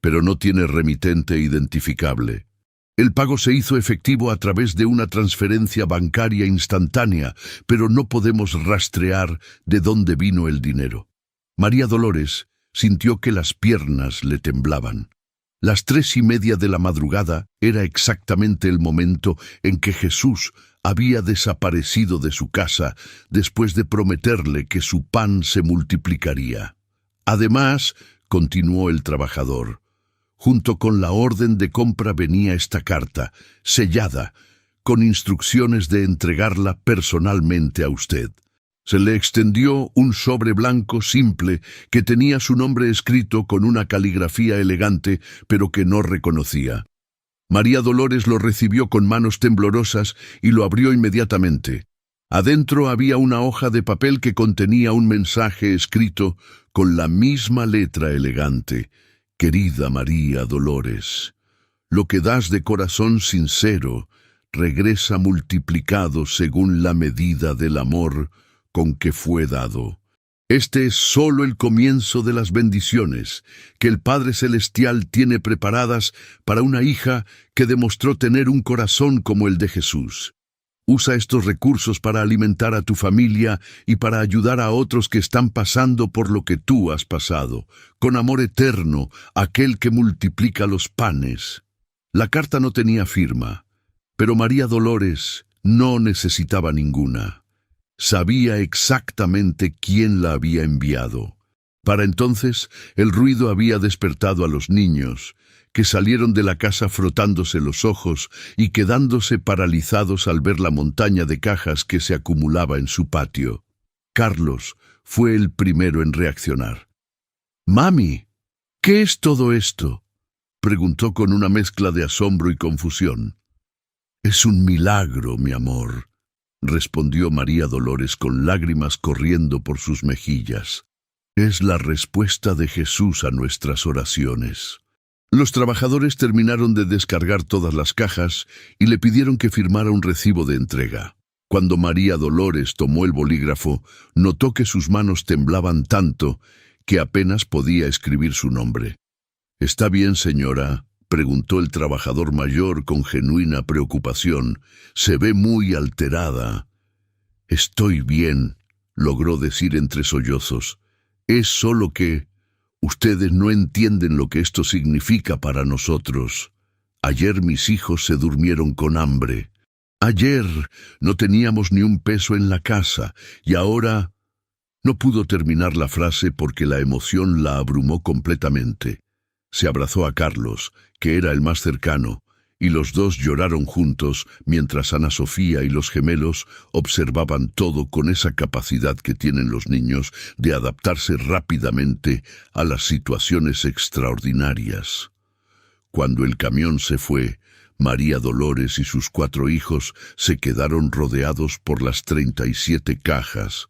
pero no tiene remitente identificable. El pago se hizo efectivo a través de una transferencia bancaria instantánea, pero no podemos rastrear de dónde vino el dinero». María Dolores sintió que las piernas le temblaban. Las 3:30 de la madrugada era exactamente el momento en que Jesús había desaparecido de su casa después de prometerle que su pan se multiplicaría. «Además», continuó el trabajador, «junto con la orden de compra venía esta carta, sellada, con instrucciones de entregarla personalmente a usted». Se le extendió un sobre blanco simple que tenía su nombre escrito con una caligrafía elegante, pero que no reconocía. María Dolores lo recibió con manos temblorosas y lo abrió inmediatamente. Adentro había una hoja de papel que contenía un mensaje escrito con la misma letra elegante. «Querida María Dolores, lo que das de corazón sincero regresa multiplicado según la medida del amor con que fue dado. Este es solo el comienzo de las bendiciones que el Padre Celestial tiene preparadas para una hija que demostró tener un corazón como el de Jesús. Usa estos recursos para alimentar a tu familia y para ayudar a otros que están pasando por lo que tú has pasado, con amor eterno, aquel que multiplica los panes». La carta no tenía firma, pero María Dolores no necesitaba ninguna. Sabía exactamente quién la había enviado. Para entonces, el ruido había despertado a los niños, que salieron de la casa frotándose los ojos y quedándose paralizados al ver la montaña de cajas que se acumulaba en su patio. Carlos, fue el primero en reaccionar. «Mami, ¿qué es todo esto?», preguntó con una mezcla de asombro y confusión. «Es un milagro, mi amor», respondió María Dolores con lágrimas corriendo por sus mejillas. «Es la respuesta de Jesús a nuestras oraciones». Los trabajadores terminaron de descargar todas las cajas y le pidieron que firmara un recibo de entrega. Cuando María Dolores tomó el bolígrafo, notó que sus manos temblaban tanto que apenas podía escribir su nombre. «¿Está bien, señora?», preguntó el trabajador mayor con genuina preocupación. «Se ve muy alterada». «Estoy bien», logró decir entre sollozos. «Es solo que ustedes no entienden lo que esto significa para nosotros. Ayer mis hijos se durmieron con hambre. Ayer no teníamos ni un peso en la casa y ahora…». No pudo terminar la frase porque la emoción la abrumó completamente. Se abrazó a Carlos, que era el más cercano, y los dos lloraron juntos mientras Ana Sofía y los gemelos observaban todo con esa capacidad que tienen los niños de adaptarse rápidamente a las situaciones extraordinarias. Cuando el camión se fue, María Dolores y sus 4 hijos se quedaron rodeados por las 37 cajas,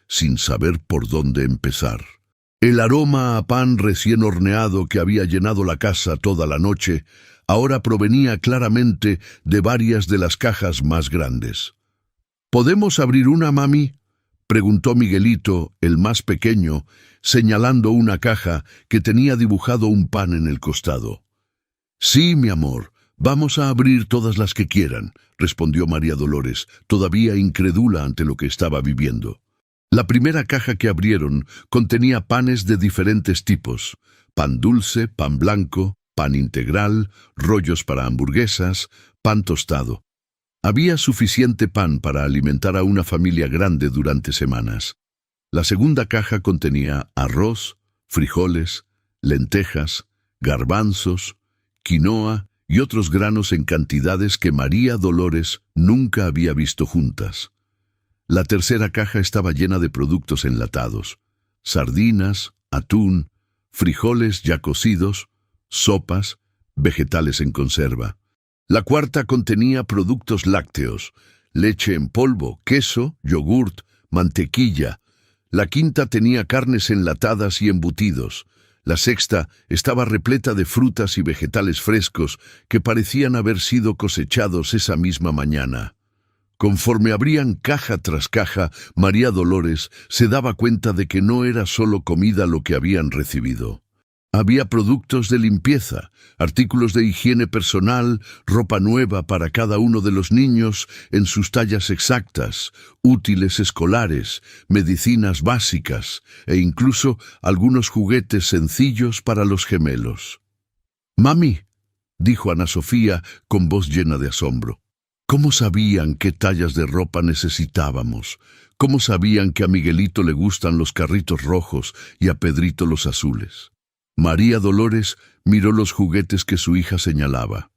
sin saber por dónde empezar. El aroma a pan recién horneado que había llenado la casa toda la noche ahora provenía claramente de varias de las cajas más grandes. «¿Podemos abrir una, mami?», preguntó Miguelito, el más pequeño, señalando una caja que tenía dibujado un pan en el costado. «Sí, mi amor, vamos a abrir todas las que quieran», respondió María Dolores, todavía incrédula ante lo que estaba viviendo. La primera caja que abrieron contenía panes de diferentes tipos: pan dulce, pan blanco, pan integral, rollos para hamburguesas, pan tostado. Había suficiente pan para alimentar a una familia grande durante semanas. La segunda caja contenía arroz, frijoles, lentejas, garbanzos, quinoa y otros granos en cantidades que María Dolores nunca había visto juntas. La tercera caja estaba llena de productos enlatados: sardinas, atún, frijoles ya cocidos, sopas, vegetales en conserva. La cuarta contenía productos lácteos: leche en polvo, queso, yogurt, mantequilla. La quinta tenía carnes enlatadas y embutidos. La sexta estaba repleta de frutas y vegetales frescos que parecían haber sido cosechados esa misma mañana. Conforme abrían caja tras caja, María Dolores se daba cuenta de que no era solo comida lo que habían recibido. Había productos de limpieza, artículos de higiene personal, ropa nueva para cada uno de los niños en sus tallas exactas, útiles escolares, medicinas básicas e incluso algunos juguetes sencillos para los gemelos. «Mami», dijo Ana Sofía con voz llena de asombro, «¿cómo sabían qué tallas de ropa necesitábamos? ¿Cómo sabían que a Miguelito le gustan los carritos rojos y a Pedrito los azules?». María Dolores miró los juguetes que su hija señalaba.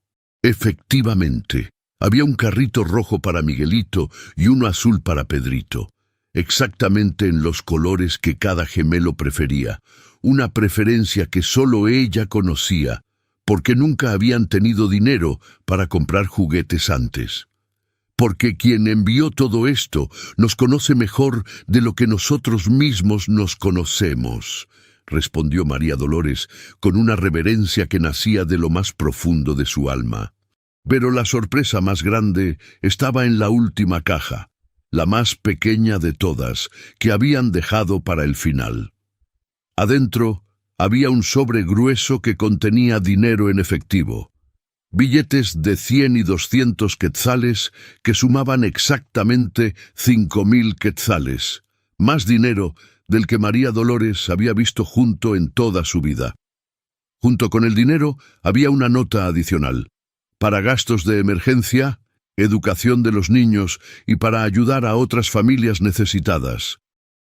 Efectivamente, había un carrito rojo para Miguelito y uno azul para Pedrito, exactamente en los colores que cada gemelo prefería, una preferencia que solo ella conocía, porque nunca habían tenido dinero para comprar juguetes antes. Porque quien envió todo esto nos conoce mejor de lo que nosotros mismos nos conocemos, respondió María Dolores con una reverencia que nacía de lo más profundo de su alma. Pero la sorpresa más grande estaba en la última caja, la más pequeña de todas, que habían dejado para el final. Adentro había un sobre grueso que contenía dinero en efectivo. Billetes de 100 y 200 quetzales que sumaban exactamente 5.000 quetzales, más dinero del que María Dolores había visto junto en toda su vida. Junto con el dinero había una nota adicional: para gastos de emergencia, educación de los niños y para ayudar a otras familias necesitadas.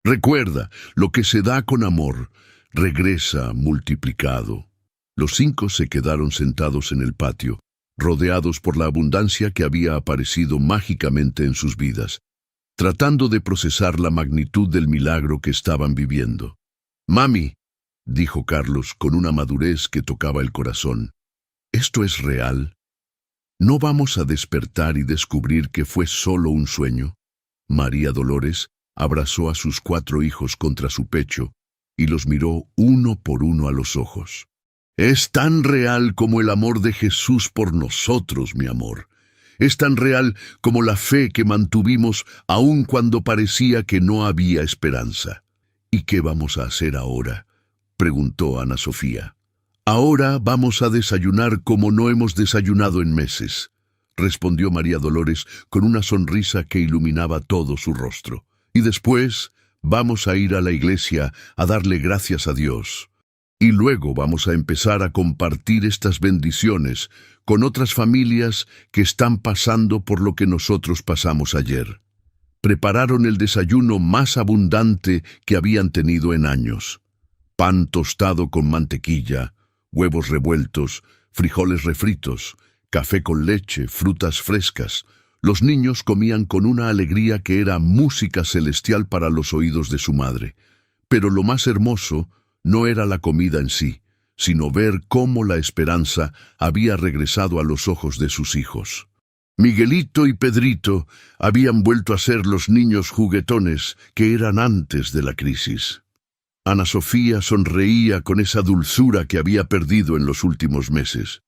Recuerda, lo que se da con amor regresa multiplicado. Los 5 se quedaron sentados en el patio, rodeados por la abundancia que había aparecido mágicamente en sus vidas. tratando de procesar la magnitud del milagro que estaban viviendo. «Mami», dijo Carlos con una madurez que tocaba el corazón, «¿esto es real? ¿No vamos a despertar y descubrir que fue solo un sueño?» María Dolores abrazó a sus 4 hijos contra su pecho y los miró uno por uno a los ojos. «Es tan real como el amor de Jesús por nosotros, mi amor. Es tan real como la fe que mantuvimos aun cuando parecía que no había esperanza». «¿Y qué vamos a hacer ahora?», preguntó Ana Sofía. «Ahora vamos a desayunar como no hemos desayunado en meses», respondió María Dolores con una sonrisa que iluminaba todo su rostro. «Y después vamos a ir a la iglesia a darle gracias a Dios. Y luego vamos a empezar a compartir estas bendiciones con otras familias que están pasando por lo que nosotros pasamos ayer». Prepararon el desayuno más abundante que habían tenido en años. Pan tostado con mantequilla, huevos revueltos, frijoles refritos, café con leche, frutas frescas. Los niños comían con una alegría que era música celestial para los oídos de su madre. Pero lo más hermoso no era la comida en sí, sino ver cómo la esperanza había regresado a los ojos de sus hijos. Miguelito y Pedrito habían vuelto a ser los niños juguetones que eran antes de la crisis. Ana Sofía sonreía con esa dulzura que había perdido en los últimos meses.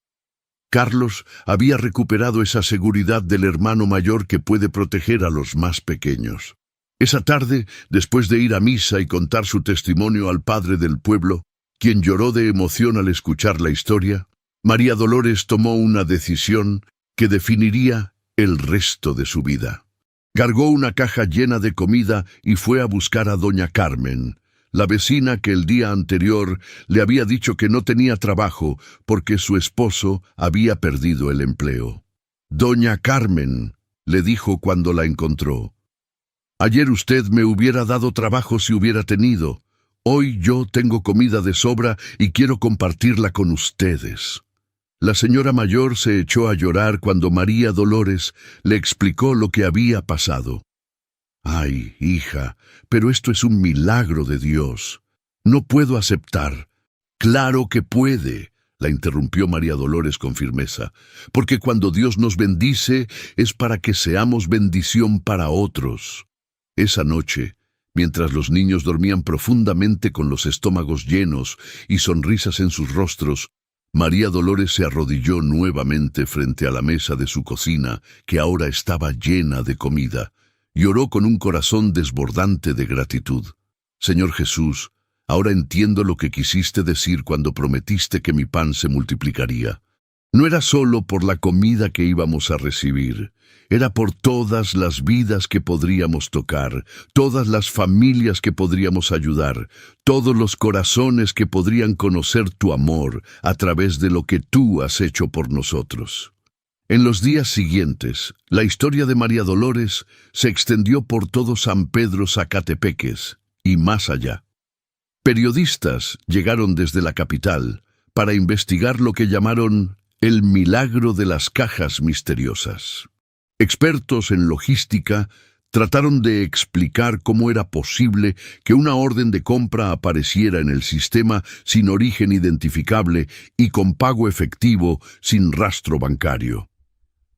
Carlos había recuperado esa seguridad del hermano mayor que puede proteger a los más pequeños. Esa tarde, después de ir a misa y contar su testimonio al padre del pueblo, quien lloró de emoción al escuchar la historia, María Dolores tomó una decisión que definiría el resto de su vida. Cargó una caja llena de comida y fue a buscar a doña Carmen, la vecina que el día anterior le había dicho que no tenía trabajo porque su esposo había perdido el empleo. «Doña Carmen», le dijo cuando la encontró, «ayer usted me hubiera dado trabajo si hubiera tenido. Hoy yo tengo comida de sobra y quiero compartirla con ustedes». La señora mayor se echó a llorar cuando María Dolores le explicó lo que había pasado. «Ay, hija, pero esto es un milagro de Dios. No puedo aceptar». «Claro que puede», la interrumpió María Dolores con firmeza, «porque cuando Dios nos bendice es para que seamos bendición para otros». Esa noche, mientras los niños dormían profundamente con los estómagos llenos y sonrisas en sus rostros, María Dolores se arrodilló nuevamente frente a la mesa de su cocina, que ahora estaba llena de comida. Lloró con un corazón desbordante de gratitud. «Señor Jesús, ahora entiendo lo que quisiste decir cuando prometiste que mi pan se multiplicaría. No era solo por la comida que íbamos a recibir, era por todas las vidas que podríamos tocar, todas las familias que podríamos ayudar, todos los corazones que podrían conocer tu amor a través de lo que tú has hecho por nosotros». En los días siguientes, la historia de María Dolores se extendió por todo San Pedro Zacatepeques y más allá. Periodistas llegaron desde la capital para investigar lo que llamaron el milagro de las cajas misteriosas. Expertos en logística trataron de explicar cómo era posible que una orden de compra apareciera en el sistema sin origen identificable y con pago efectivo sin rastro bancario.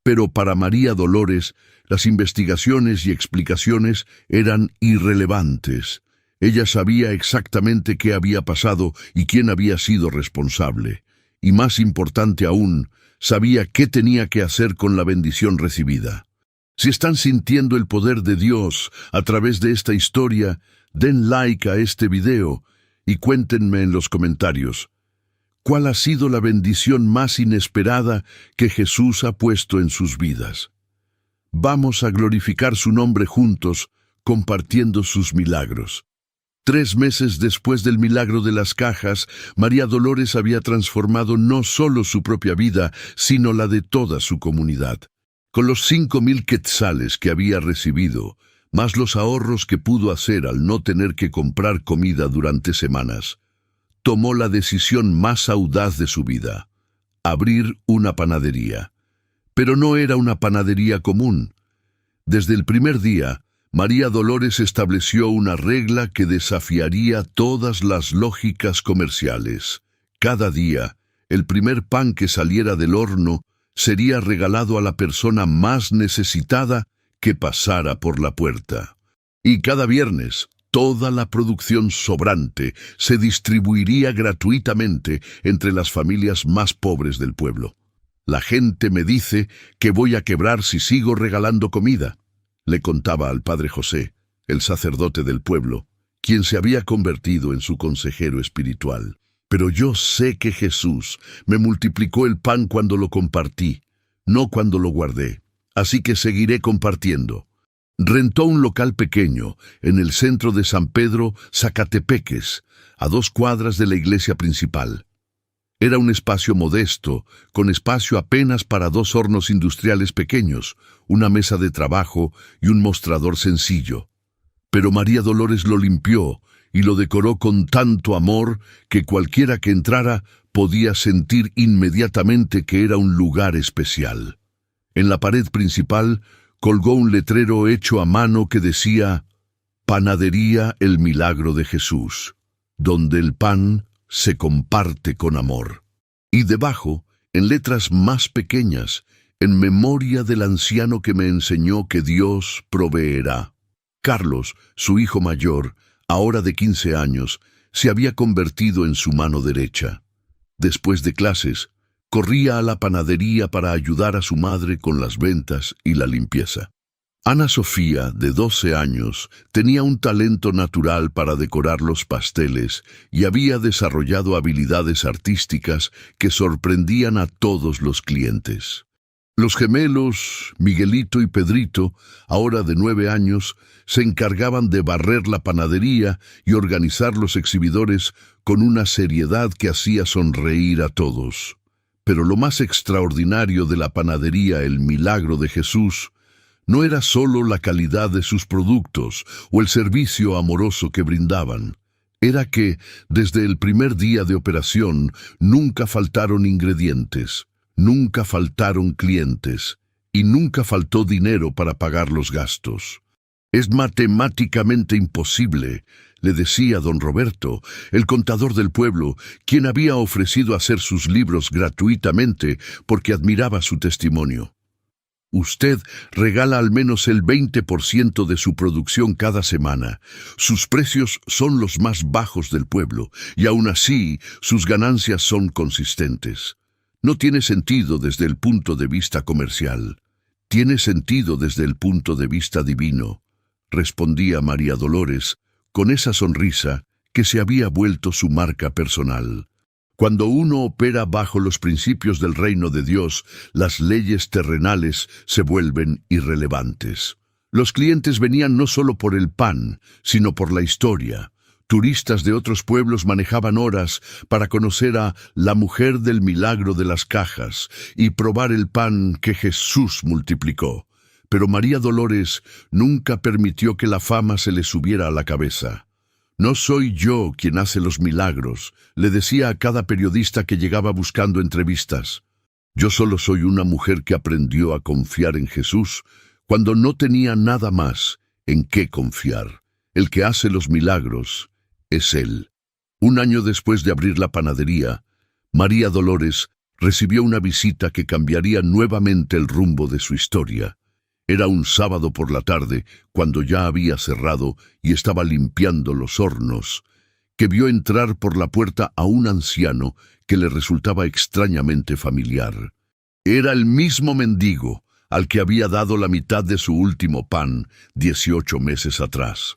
Pero para María Dolores, las investigaciones y explicaciones eran irrelevantes. Ella sabía exactamente qué había pasado y quién había sido responsable. Y más importante aún, sabía qué tenía que hacer con la bendición recibida. Si están sintiendo el poder de Dios a través de esta historia, den like a este video y cuéntenme en los comentarios, ¿cuál ha sido la bendición más inesperada que Jesús ha puesto en sus vidas? Vamos a glorificar su nombre juntos, compartiendo sus milagros. 3 meses después del milagro de las cajas, María Dolores había transformado no solo su propia vida, sino la de toda su comunidad. Con los 5,000 quetzales que había recibido, más los ahorros que pudo hacer al no tener que comprar comida durante semanas, tomó la decisión más audaz de su vida: abrir una panadería. Pero no era una panadería común. Desde el primer día, María Dolores estableció una regla que desafiaría todas las lógicas comerciales. Cada día, el primer pan que saliera del horno sería regalado a la persona más necesitada que pasara por la puerta. Y cada viernes, toda la producción sobrante se distribuiría gratuitamente entre las familias más pobres del pueblo. La gente me dice que voy a quebrar si sigo regalando comida, le contaba al padre José, el sacerdote del pueblo, quien se había convertido en su consejero espiritual. Pero yo sé que Jesús me multiplicó el pan cuando lo compartí, no cuando lo guardé. Así que seguiré compartiendo. Rentó un local pequeño en el centro de San Pedro, Zacatepeques, a 2 cuadras de la iglesia principal. Era un espacio modesto, con espacio apenas para 2 hornos industriales pequeños, una mesa de trabajo y un mostrador sencillo. Pero María Dolores lo limpió y lo decoró con tanto amor que cualquiera que entrara podía sentir inmediatamente que era un lugar especial. En la pared principal colgó un letrero hecho a mano que decía: Panadería El Milagro de Jesús, donde el pan se comparte con amor. Y debajo, en letras más pequeñas, en memoria del anciano que me enseñó que Dios proveerá. Carlos, su hijo mayor, ahora de 15 años, se había convertido en su mano derecha. Después de clases, corría a la panadería para ayudar a su madre con las ventas y la limpieza. Ana Sofía, de 12 años, tenía un talento natural para decorar los pasteles y había desarrollado habilidades artísticas que sorprendían a todos los clientes. Los gemelos, Miguelito y Pedrito, ahora de 9 años, se encargaban de barrer la panadería y organizar los exhibidores con una seriedad que hacía sonreír a todos. Pero lo más extraordinario de la panadería El Milagro de Jesús no era solo la calidad de sus productos o el servicio amoroso que brindaban. Era que, desde el primer día de operación, nunca faltaron ingredientes, nunca faltaron clientes y nunca faltó dinero para pagar los gastos. Es matemáticamente imposible, le decía don Roberto, el contador del pueblo, quien había ofrecido hacer sus libros gratuitamente porque admiraba su testimonio. Usted regala al menos el 20% de su producción cada semana. Sus precios son los más bajos del pueblo y aún así sus ganancias son consistentes. No tiene sentido desde el punto de vista comercial. Tiene sentido desde el punto de vista divino, respondía María Dolores con esa sonrisa que se había vuelto su marca personal. Cuando uno opera bajo los principios del reino de Dios, las leyes terrenales se vuelven irrelevantes. Los clientes venían no solo por el pan, sino por la historia. Turistas de otros pueblos manejaban horas para conocer a la mujer del milagro de las cajas y probar el pan que Jesús multiplicó. Pero María Dolores nunca permitió que la fama se le subiera a la cabeza. No soy yo quien hace los milagros, le decía a cada periodista que llegaba buscando entrevistas. Yo solo soy una mujer que aprendió a confiar en Jesús cuando no tenía nada más en qué confiar. El que hace los milagros es Él. Un año después de abrir la panadería, María Dolores recibió una visita que cambiaría nuevamente el rumbo de su historia. Era un sábado por la tarde, cuando ya había cerrado y estaba limpiando los hornos, que vio entrar por la puerta a un anciano que le resultaba extrañamente familiar. Era el mismo mendigo al que había dado la mitad de su último pan 18 meses atrás.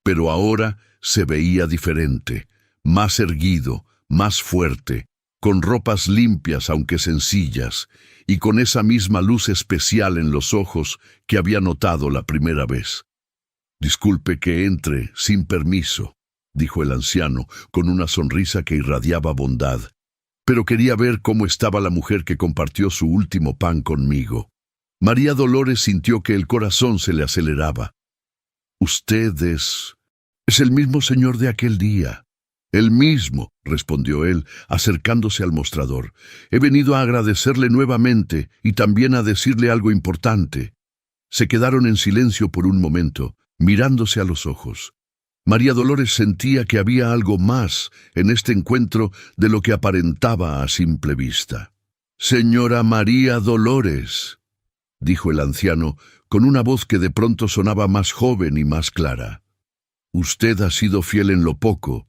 Pero ahora se veía diferente, más erguido, más fuerte, con ropas limpias aunque sencillas, y con esa misma luz especial en los ojos que había notado la primera vez. «Disculpe que entre sin permiso», dijo el anciano, con una sonrisa que irradiaba bondad, «pero quería ver cómo estaba la mujer que compartió su último pan conmigo». María Dolores sintió que el corazón se le aceleraba. «Usted es el mismo señor de aquel día». «El mismo», respondió él, acercándose al mostrador. «He venido a agradecerle nuevamente y también a decirle algo importante». Se quedaron en silencio por un momento, mirándose a los ojos. María Dolores sentía que había algo más en este encuentro de lo que aparentaba a simple vista. «Señora María Dolores», dijo el anciano, con una voz que de pronto sonaba más joven y más clara. «Usted ha sido fiel en lo poco,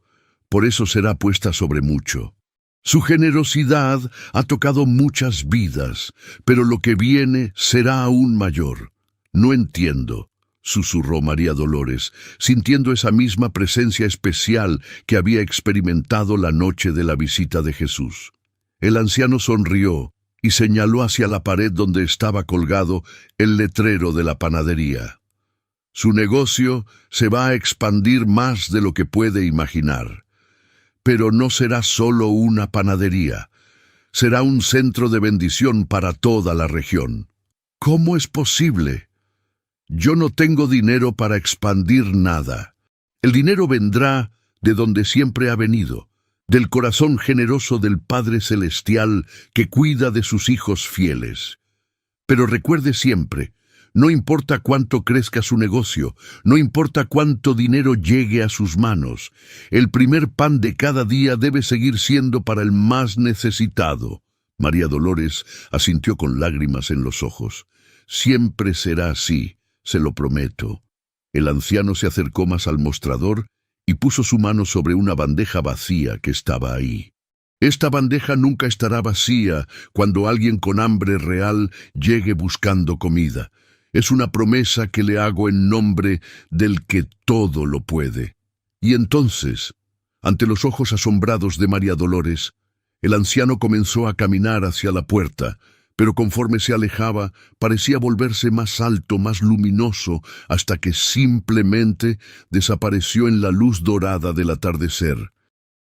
por eso será puesta sobre mucho. Su generosidad ha tocado muchas vidas, pero lo que viene será aún mayor. No entiendo», susurró María Dolores, sintiendo esa misma presencia especial que había experimentado la noche de la visita de Jesús. El anciano sonrió y señaló hacia la pared donde estaba colgado el letrero de la panadería. «Su negocio se va a expandir más de lo que puede imaginar. Pero no será solo una panadería, será un centro de bendición para toda la región». «¿Cómo es posible? Yo no tengo dinero para expandir nada. El dinero vendrá de donde siempre ha venido, del corazón generoso del Padre Celestial que cuida de sus hijos fieles. Pero recuerde siempre, no importa cuánto crezca su negocio, no importa cuánto dinero llegue a sus manos, el primer pan de cada día debe seguir siendo para el más necesitado». María Dolores asintió con lágrimas en los ojos. «Siempre será así, se lo prometo». El anciano se acercó más al mostrador y puso su mano sobre una bandeja vacía que estaba ahí. «Esta bandeja nunca estará vacía cuando alguien con hambre real llegue buscando comida. Es una promesa que le hago en nombre del que todo lo puede». Y entonces, ante los ojos asombrados de María Dolores, el anciano comenzó a caminar hacia la puerta, pero conforme se alejaba, parecía volverse más alto, más luminoso, hasta que simplemente desapareció en la luz dorada del atardecer.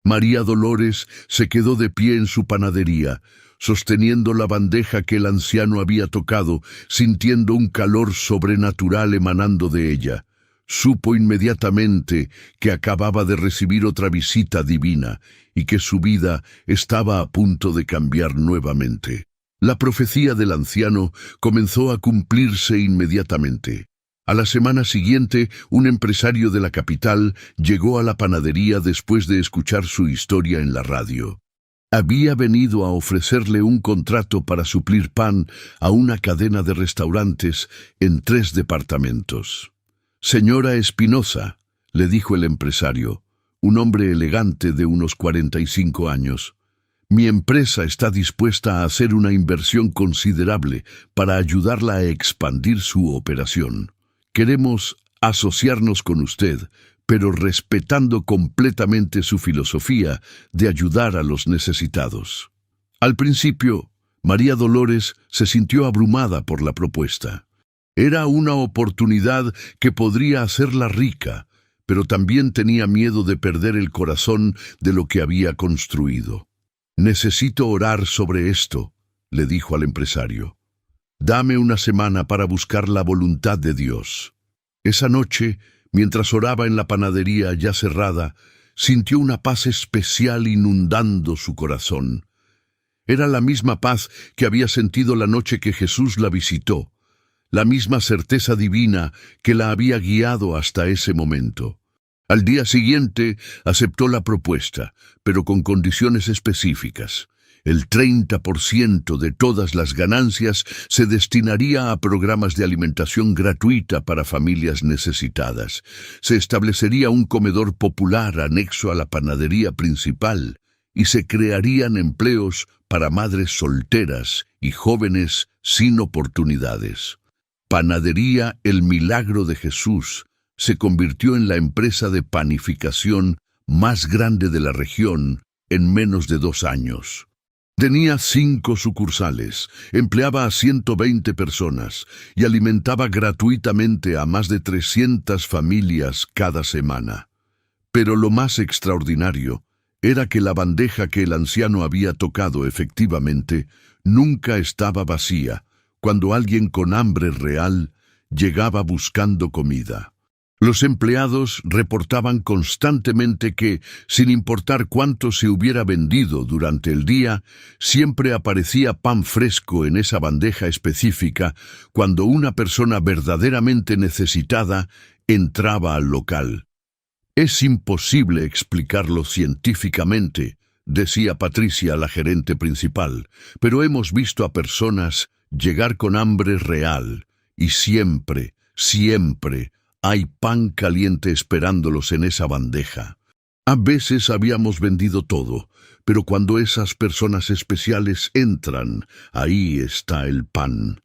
María Dolores se quedó de pie en su panadería, sosteniendo la bandeja que el anciano había tocado, sintiendo un calor sobrenatural emanando de ella. Supo inmediatamente que acababa de recibir otra visita divina y que su vida estaba a punto de cambiar nuevamente. La profecía del anciano comenzó a cumplirse inmediatamente. A la semana siguiente, un empresario de la capital llegó a la panadería después de escuchar su historia en la radio. Había venido a ofrecerle un contrato para suplir pan a una cadena de restaurantes en 3 departamentos. «Señora Espinosa», le dijo el empresario, un hombre elegante de unos 45 años, «mi empresa está dispuesta a hacer una inversión considerable para ayudarla a expandir su operación. Queremos asociarnos con usted, pero respetando completamente su filosofía de ayudar a los necesitados». Al principio, María Dolores se sintió abrumada por la propuesta. Era una oportunidad que podría hacerla rica, pero también tenía miedo de perder el corazón de lo que había construido. «Necesito orar sobre esto», le dijo al empresario. «Dame una semana para buscar la voluntad de Dios». Esa noche, mientras oraba en la panadería ya cerrada, sintió una paz especial inundando su corazón. Era la misma paz que había sentido la noche que Jesús la visitó, la misma certeza divina que la había guiado hasta ese momento. Al día siguiente aceptó la propuesta, pero con condiciones específicas. El 30% de todas las ganancias se destinaría a programas de alimentación gratuita para familias necesitadas. Se establecería un comedor popular anexo a la panadería principal y se crearían empleos para madres solteras y jóvenes sin oportunidades. Panadería El Milagro de Jesús se convirtió en la empresa de panificación más grande de la región en menos de 2 años. Tenía 5 sucursales, empleaba a 120 personas y alimentaba gratuitamente a más de 300 familias cada semana. Pero lo más extraordinario era que la bandeja que el anciano había tocado efectivamente nunca estaba vacía cuando alguien con hambre real llegaba buscando comida. Los empleados reportaban constantemente que, sin importar cuánto se hubiera vendido durante el día, siempre aparecía pan fresco en esa bandeja específica cuando una persona verdaderamente necesitada entraba al local. «Es imposible explicarlo científicamente», decía Patricia, la gerente principal, «pero hemos visto a personas llegar con hambre real y siempre, siempre hay pan caliente esperándolos en esa bandeja. A veces habíamos vendido todo, pero cuando esas personas especiales entran, ahí está el pan».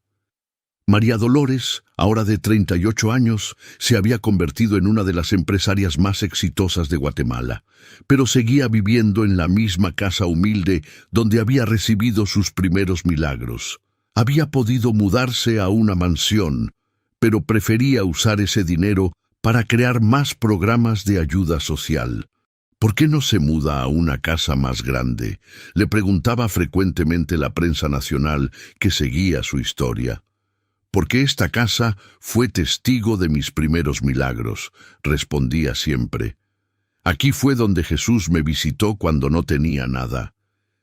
María Dolores, ahora de 38 años, se había convertido en una de las empresarias más exitosas de Guatemala, pero seguía viviendo en la misma casa humilde donde había recibido sus primeros milagros. Había podido mudarse a una mansión, pero prefería usar ese dinero para crear más programas de ayuda social. «¿Por qué no se muda a una casa más grande?», le preguntaba frecuentemente la prensa nacional que seguía su historia. «Porque esta casa fue testigo de mis primeros milagros», respondía siempre. «Aquí fue donde Jesús me visitó cuando no tenía nada.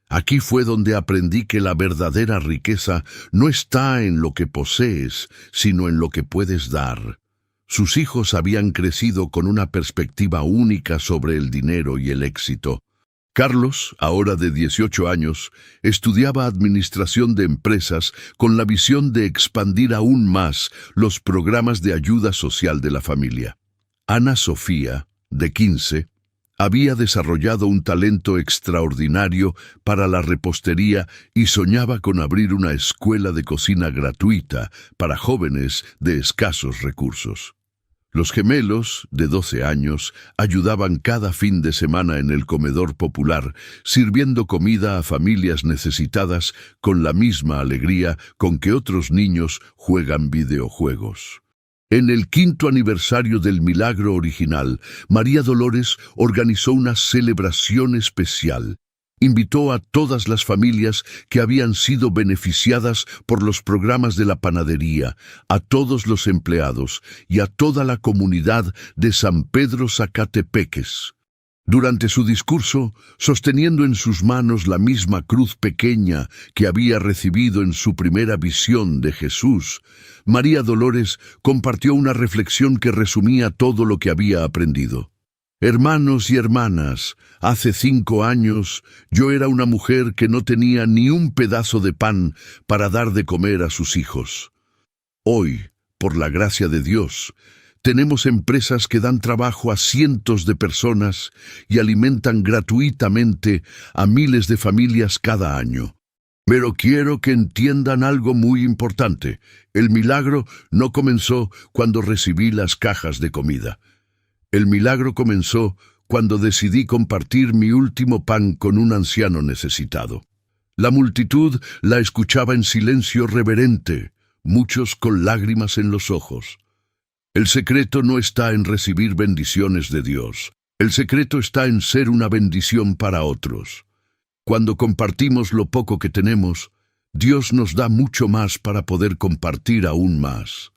Aquí fue donde aprendí que la verdadera riqueza no está en lo que posees, sino en lo que puedes dar». Sus hijos habían crecido con una perspectiva única sobre el dinero y el éxito. Carlos, ahora de 18 años, estudiaba administración de empresas con la visión de expandir aún más los programas de ayuda social de la familia. Ana Sofía, de 15, había desarrollado un talento extraordinario para la repostería y soñaba con abrir una escuela de cocina gratuita para jóvenes de escasos recursos. Los gemelos, de 12 años, ayudaban cada fin de semana en el comedor popular, sirviendo comida a familias necesitadas con la misma alegría con que otros niños juegan videojuegos. En el 5º aniversario del milagro original, María Dolores organizó una celebración especial. Invitó a todas las familias que habían sido beneficiadas por los programas de la panadería, a todos los empleados y a toda la comunidad de San Pedro Zacatepeques. Durante su discurso, sosteniendo en sus manos la misma cruz pequeña que había recibido en su primera visión de Jesús, María Dolores compartió una reflexión que resumía todo lo que había aprendido. «Hermanos y hermanas, hace 5 años yo era una mujer que no tenía ni un pedazo de pan para dar de comer a sus hijos. Hoy, por la gracia de Dios, tenemos empresas que dan trabajo a cientos de personas y alimentan gratuitamente a miles de familias cada año. Pero quiero que entiendan algo muy importante. El milagro no comenzó cuando recibí las cajas de comida. El milagro comenzó cuando decidí compartir mi último pan con un anciano necesitado. La multitud la escuchaba en silencio reverente, muchos con lágrimas en los ojos. El secreto no está en recibir bendiciones de Dios. El secreto está en ser una bendición para otros. Cuando compartimos lo poco que tenemos, Dios nos da mucho más para poder compartir aún más.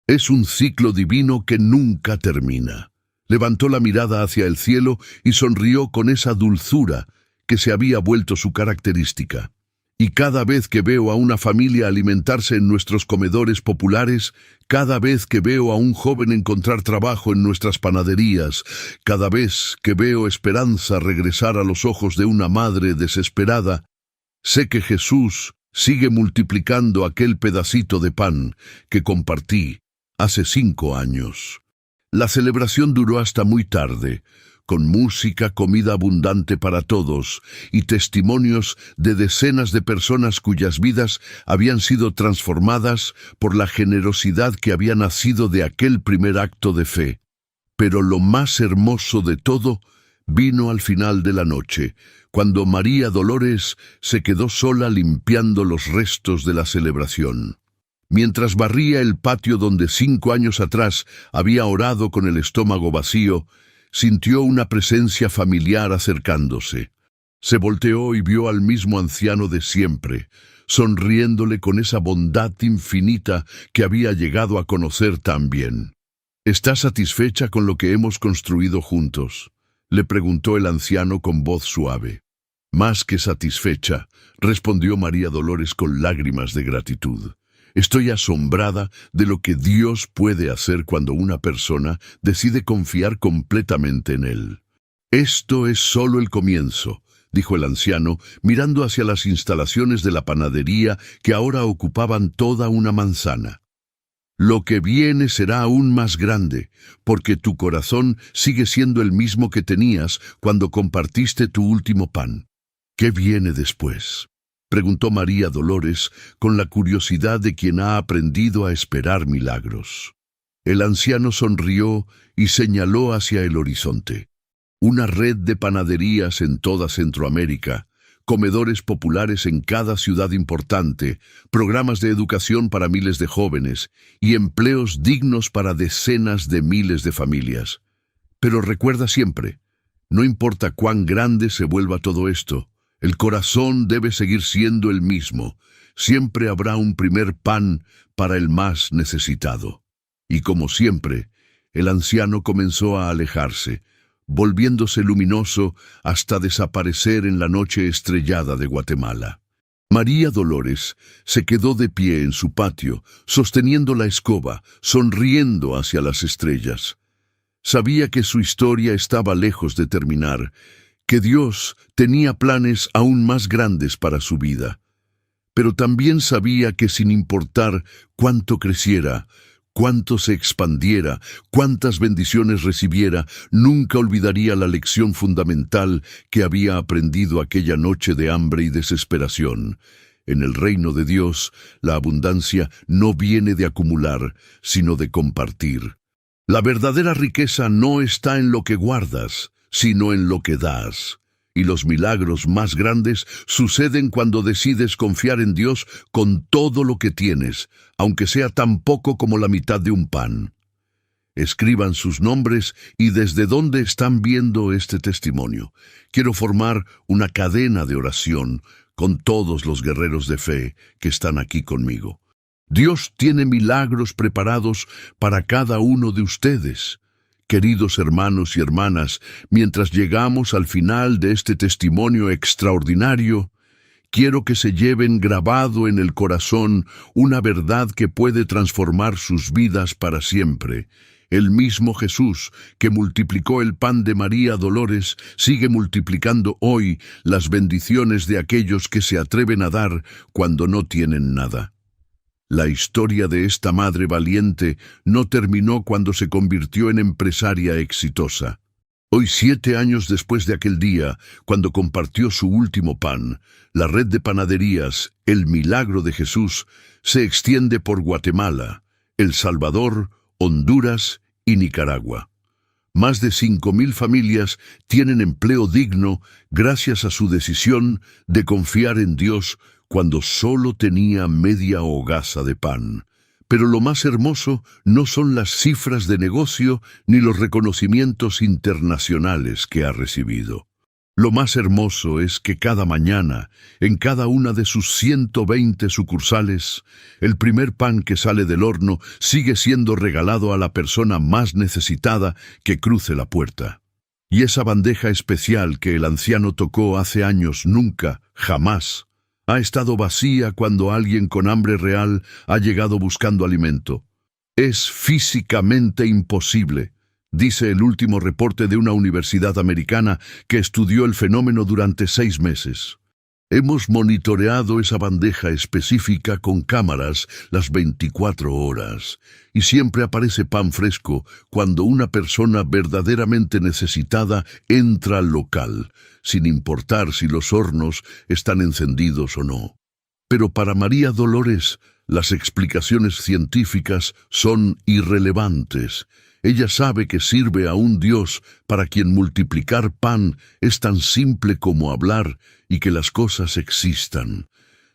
Es un ciclo divino que nunca termina». Levantó la mirada hacia el cielo y sonrió con esa dulzura que se había vuelto su característica. «Y cada vez que veo a una familia alimentarse en nuestros comedores populares, cada vez que veo a un joven encontrar trabajo en nuestras panaderías, cada vez que veo esperanza regresar a los ojos de una madre desesperada, sé que Jesús sigue multiplicando aquel pedacito de pan que compartí hace 5 años». La celebración duró hasta muy tarde, con música, comida abundante para todos y testimonios de decenas de personas cuyas vidas habían sido transformadas por la generosidad que había nacido de aquel primer acto de fe. Pero lo más hermoso de todo vino al final de la noche, cuando María Dolores se quedó sola limpiando los restos de la celebración. Mientras barría el patio donde 5 años atrás había orado con el estómago vacío, sintió una presencia familiar acercándose. Se volteó y vio al mismo anciano de siempre, sonriéndole con esa bondad infinita que había llegado a conocer tan bien. «¿Estás satisfecha con lo que hemos construido juntos?», le preguntó el anciano con voz suave. «Más que satisfecha», respondió María Dolores con lágrimas de gratitud. Estoy asombrada de lo que Dios puede hacer cuando una persona decide confiar completamente en Él. Esto es solo el comienzo, dijo el anciano, mirando hacia las instalaciones de la panadería que ahora ocupaban toda una manzana. Lo que viene será aún más grande, porque tu corazón sigue siendo el mismo que tenías cuando compartiste tu último pan. ¿Qué viene después?, preguntó María Dolores con la curiosidad de quien ha aprendido a esperar milagros. El anciano sonrió y señaló hacia el horizonte. Una red de panaderías en toda Centroamérica, comedores populares en cada ciudad importante, programas de educación para miles de jóvenes y empleos dignos para decenas de miles de familias. Pero recuerda siempre, no importa cuán grande se vuelva todo esto, el corazón debe seguir siendo el mismo. Siempre habrá un primer pan para el más necesitado. Y como siempre, el anciano comenzó a alejarse, volviéndose luminoso hasta desaparecer en la noche estrellada de Guatemala. María Dolores se quedó de pie en su patio, sosteniendo la escoba, sonriendo hacia las estrellas. Sabía que su historia estaba lejos de terminar, que Dios tenía planes aún más grandes para su vida. Pero también sabía que sin importar cuánto creciera, cuánto se expandiera, cuántas bendiciones recibiera, nunca olvidaría la lección fundamental que había aprendido aquella noche de hambre y desesperación. En el reino de Dios, la abundancia no viene de acumular, sino de compartir. La verdadera riqueza no está en lo que guardas, sino en lo que das. Y los milagros más grandes suceden cuando decides confiar en Dios con todo lo que tienes, aunque sea tan poco como la mitad de un pan. Escriban sus nombres y desde dónde están viendo este testimonio. Quiero formar una cadena de oración con todos los guerreros de fe que están aquí conmigo. Dios tiene milagros preparados para cada uno de ustedes. Queridos hermanos y hermanas, mientras llegamos al final de este testimonio extraordinario, quiero que se lleven grabado en el corazón una verdad que puede transformar sus vidas para siempre. El mismo Jesús que multiplicó el pan de María Dolores sigue multiplicando hoy las bendiciones de aquellos que se atreven a dar cuando no tienen nada. La historia de esta madre valiente no terminó cuando se convirtió en empresaria exitosa. Hoy, 7 años después de aquel día, cuando compartió su último pan, la red de panaderías, El Milagro de Jesús, se extiende por Guatemala, El Salvador, Honduras y Nicaragua. Más de 5,000 familias tienen empleo digno gracias a su decisión de confiar en Dios cuando solo tenía media hogaza de pan. Pero lo más hermoso no son las cifras de negocio ni los reconocimientos internacionales que ha recibido. Lo más hermoso es que cada mañana, en cada una de sus 120 sucursales, el primer pan que sale del horno sigue siendo regalado a la persona más necesitada que cruce la puerta. Y esa bandeja especial que el anciano tocó hace años nunca, jamás, ha estado vacía cuando alguien con hambre real ha llegado buscando alimento. Es físicamente imposible, dice el último reporte de una universidad americana que estudió el fenómeno durante 6 meses. Hemos monitoreado esa bandeja específica con cámaras las 24 horas, y siempre aparece pan fresco cuando una persona verdaderamente necesitada entra al local, sin importar si los hornos están encendidos o no. Pero para María Dolores, las explicaciones científicas son irrelevantes. Ella sabe que sirve a un Dios para quien multiplicar pan es tan simple como hablar y que las cosas existan.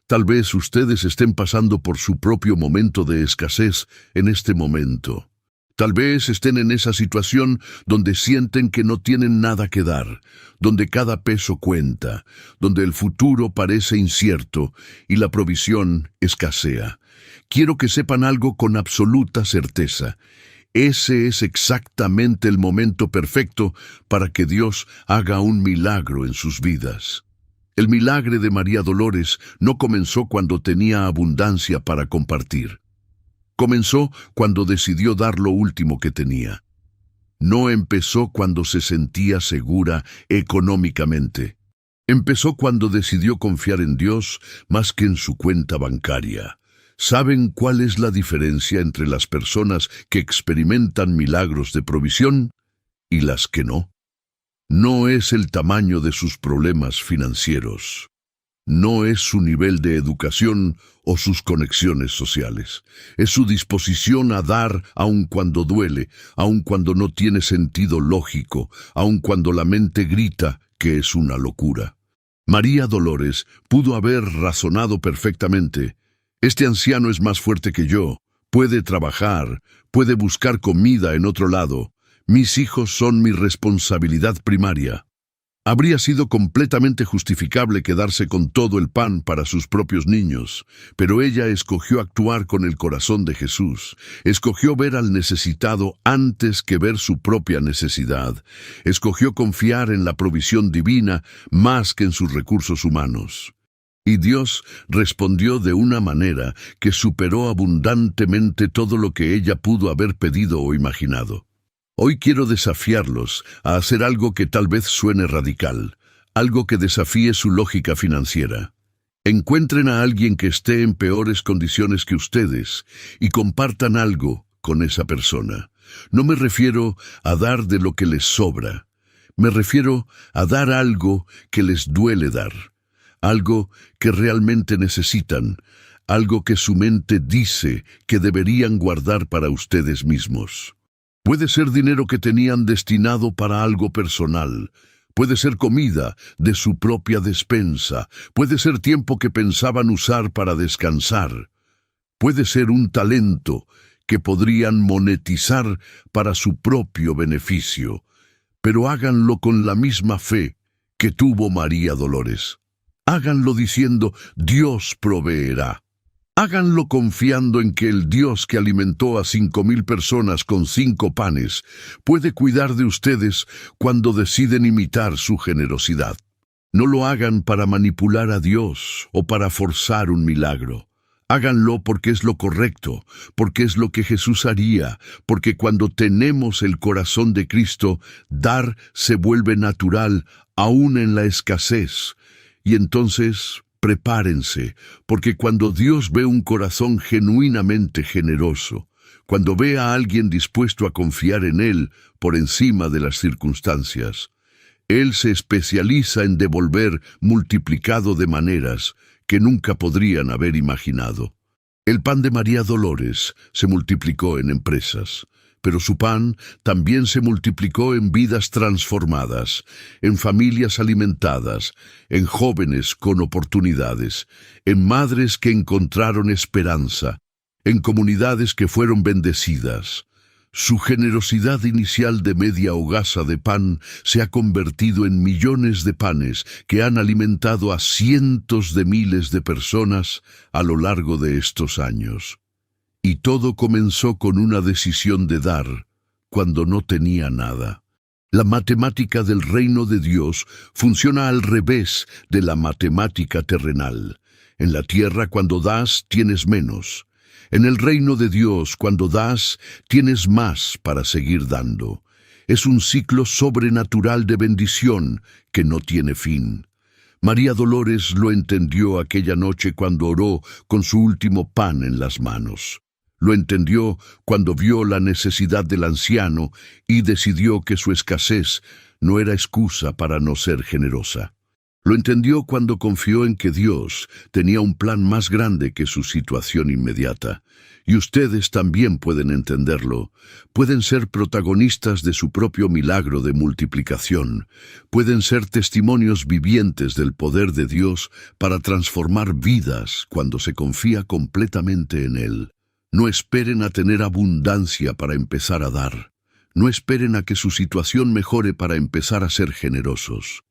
Tal vez ustedes estén pasando por su propio momento de escasez en este momento. Tal vez estén en esa situación donde sienten que no tienen nada que dar, donde cada peso cuenta, donde el futuro parece incierto y la provisión escasea. Quiero que sepan algo con absoluta certeza. Ese es exactamente el momento perfecto para que Dios haga un milagro en sus vidas. El milagro de María Dolores no comenzó cuando tenía abundancia para compartir. Comenzó cuando decidió dar lo último que tenía. No empezó cuando se sentía segura económicamente. Empezó cuando decidió confiar en Dios más que en su cuenta bancaria. ¿Saben cuál es la diferencia entre las personas que experimentan milagros de provisión y las que no? No es el tamaño de sus problemas financieros. No es su nivel de educación o sus conexiones sociales. Es su disposición a dar aun cuando duele, aun cuando no tiene sentido lógico, aun cuando la mente grita que es una locura. María Dolores pudo haber razonado perfectamente. Este anciano es más fuerte que yo, puede trabajar, puede buscar comida en otro lado. Mis hijos son mi responsabilidad primaria. Habría sido completamente justificable quedarse con todo el pan para sus propios niños, pero ella escogió actuar con el corazón de Jesús, escogió ver al necesitado antes que ver su propia necesidad, escogió confiar en la provisión divina más que en sus recursos humanos. Y Dios respondió de una manera que superó abundantemente todo lo que ella pudo haber pedido o imaginado. Hoy quiero desafiarlos a hacer algo que tal vez suene radical, algo que desafíe su lógica financiera. Encuentren a alguien que esté en peores condiciones que ustedes y compartan algo con esa persona. No me refiero a dar de lo que les sobra. Me refiero a dar algo que les duele dar, algo que realmente necesitan, algo que su mente dice que deberían guardar para ustedes mismos. Puede ser dinero que tenían destinado para algo personal, puede ser comida de su propia despensa, puede ser tiempo que pensaban usar para descansar, puede ser un talento que podrían monetizar para su propio beneficio, pero háganlo con la misma fe que tuvo María Dolores. Háganlo diciendo, Dios proveerá. Háganlo confiando en que el Dios que alimentó a 5,000 personas con 5 panes puede cuidar de ustedes cuando deciden imitar su generosidad. No lo hagan para manipular a Dios o para forzar un milagro. Háganlo porque es lo correcto, porque es lo que Jesús haría, porque cuando tenemos el corazón de Cristo, dar se vuelve natural aún en la escasez. Y entonces prepárense, porque cuando Dios ve un corazón genuinamente generoso, cuando ve a alguien dispuesto a confiar en Él por encima de las circunstancias, Él se especializa en devolver multiplicado de maneras que nunca podrían haber imaginado. El pan de María Dolores se multiplicó en empresas, pero su pan también se multiplicó en vidas transformadas, en familias alimentadas, en jóvenes con oportunidades, en madres que encontraron esperanza, en comunidades que fueron bendecidas. Su generosidad inicial de media hogaza de pan se ha convertido en millones de panes que han alimentado a cientos de miles de personas a lo largo de estos años. Y todo comenzó con una decisión de dar, cuando no tenía nada. La matemática del reino de Dios funciona al revés de la matemática terrenal. En la tierra, cuando das, tienes menos. En el reino de Dios, cuando das, tienes más para seguir dando. Es un ciclo sobrenatural de bendición que no tiene fin. María Dolores lo entendió aquella noche cuando oró con su último pan en las manos. Lo entendió cuando vio la necesidad del anciano y decidió que su escasez no era excusa para no ser generosa. Lo entendió cuando confió en que Dios tenía un plan más grande que su situación inmediata. Y ustedes también pueden entenderlo. Pueden ser protagonistas de su propio milagro de multiplicación. Pueden ser testimonios vivientes del poder de Dios para transformar vidas cuando se confía completamente en Él. No esperen a tener abundancia para empezar a dar. No esperen a que su situación mejore para empezar a ser generosos.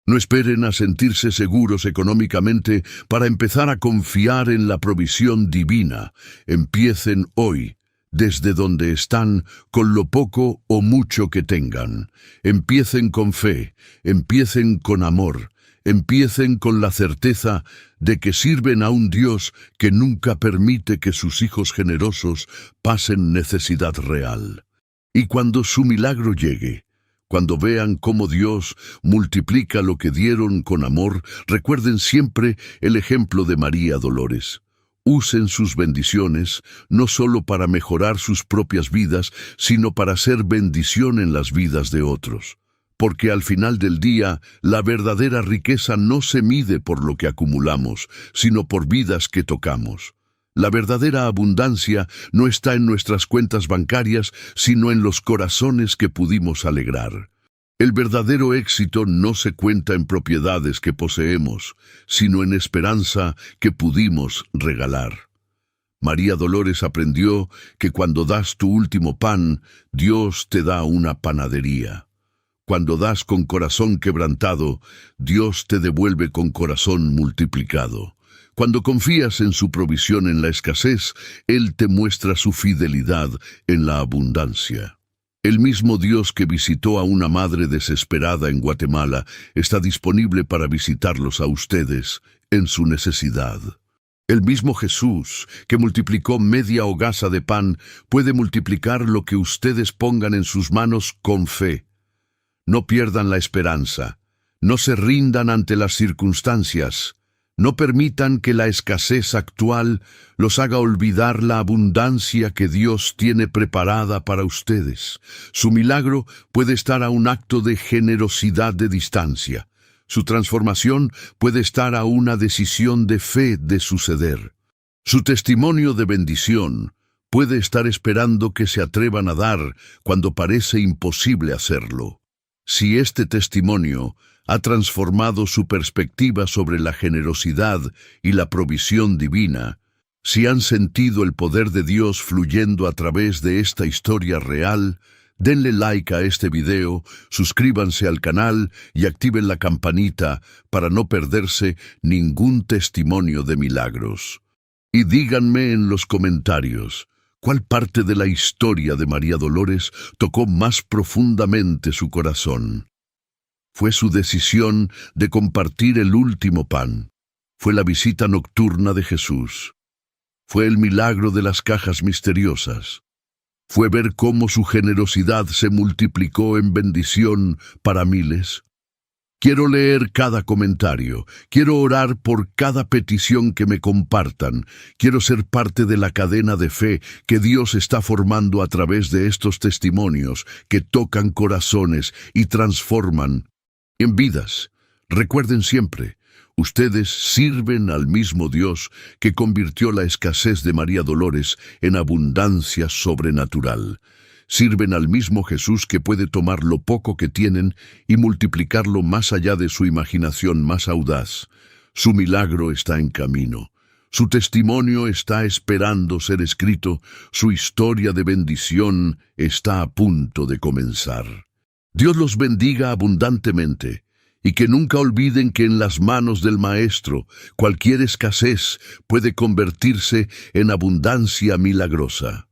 No esperen a sentirse seguros económicamente para empezar a confiar en la provisión divina. Empiecen hoy, desde donde están, con lo poco o mucho que tengan. Empiecen con fe, empiecen con amor, empiecen con la certeza de que sirven a un Dios que nunca permite que sus hijos generosos pasen necesidad real. Y cuando su milagro llegue, cuando vean cómo Dios multiplica lo que dieron con amor, recuerden siempre el ejemplo de María Dolores. Usen sus bendiciones no solo para mejorar sus propias vidas, sino para ser bendición en las vidas de otros. Porque al final del día, la verdadera riqueza no se mide por lo que acumulamos, sino por vidas que tocamos. La verdadera abundancia no está en nuestras cuentas bancarias, sino en los corazones que pudimos alegrar. El verdadero éxito no se cuenta en propiedades que poseemos, sino en esperanza que pudimos regalar. María Dolores aprendió que cuando das tu último pan, Dios te da una panadería. Cuando das con corazón quebrantado, Dios te devuelve con corazón multiplicado. Cuando confías en su provisión en la escasez, Él te muestra su fidelidad en la abundancia. El mismo Dios que visitó a una madre desesperada en Guatemala está disponible para visitarlos a ustedes en su necesidad. El mismo Jesús que multiplicó media hogaza de pan puede multiplicar lo que ustedes pongan en sus manos con fe. No pierdan la esperanza, no se rindan ante las circunstancias, no permitan que la escasez actual los haga olvidar la abundancia que Dios tiene preparada para ustedes. Su milagro puede estar a un acto de generosidad de distancia. Su transformación puede estar a una decisión de fe de suceder. Su testimonio de bendición puede estar esperando que se atrevan a dar cuando parece imposible hacerlo. Si este testimonio ha transformado su perspectiva sobre la generosidad y la provisión divina, si han sentido el poder de Dios fluyendo a través de esta historia real, denle like a este video, suscríbanse al canal y activen la campanita para no perderse ningún testimonio de milagros. Y díganme en los comentarios, ¿cuál parte de la historia de María Dolores tocó más profundamente su corazón? ¿Fue su decisión de compartir el último pan? ¿Fue la visita nocturna de Jesús? ¿Fue el milagro de las cajas misteriosas? ¿Fue ver cómo su generosidad se multiplicó en bendición para miles? Quiero leer cada comentario, quiero orar por cada petición que me compartan, quiero ser parte de la cadena de fe que Dios está formando a través de estos testimonios que tocan corazones y transforman en vidas. Recuerden siempre, ustedes sirven al mismo Dios que convirtió la escasez de María Dolores en abundancia sobrenatural. Sirven al mismo Jesús que puede tomar lo poco que tienen y multiplicarlo más allá de su imaginación más audaz. Su milagro está en camino. Su testimonio está esperando ser escrito. Su historia de bendición está a punto de comenzar. Dios los bendiga abundantemente y que nunca olviden que en las manos del Maestro cualquier escasez puede convertirse en abundancia milagrosa.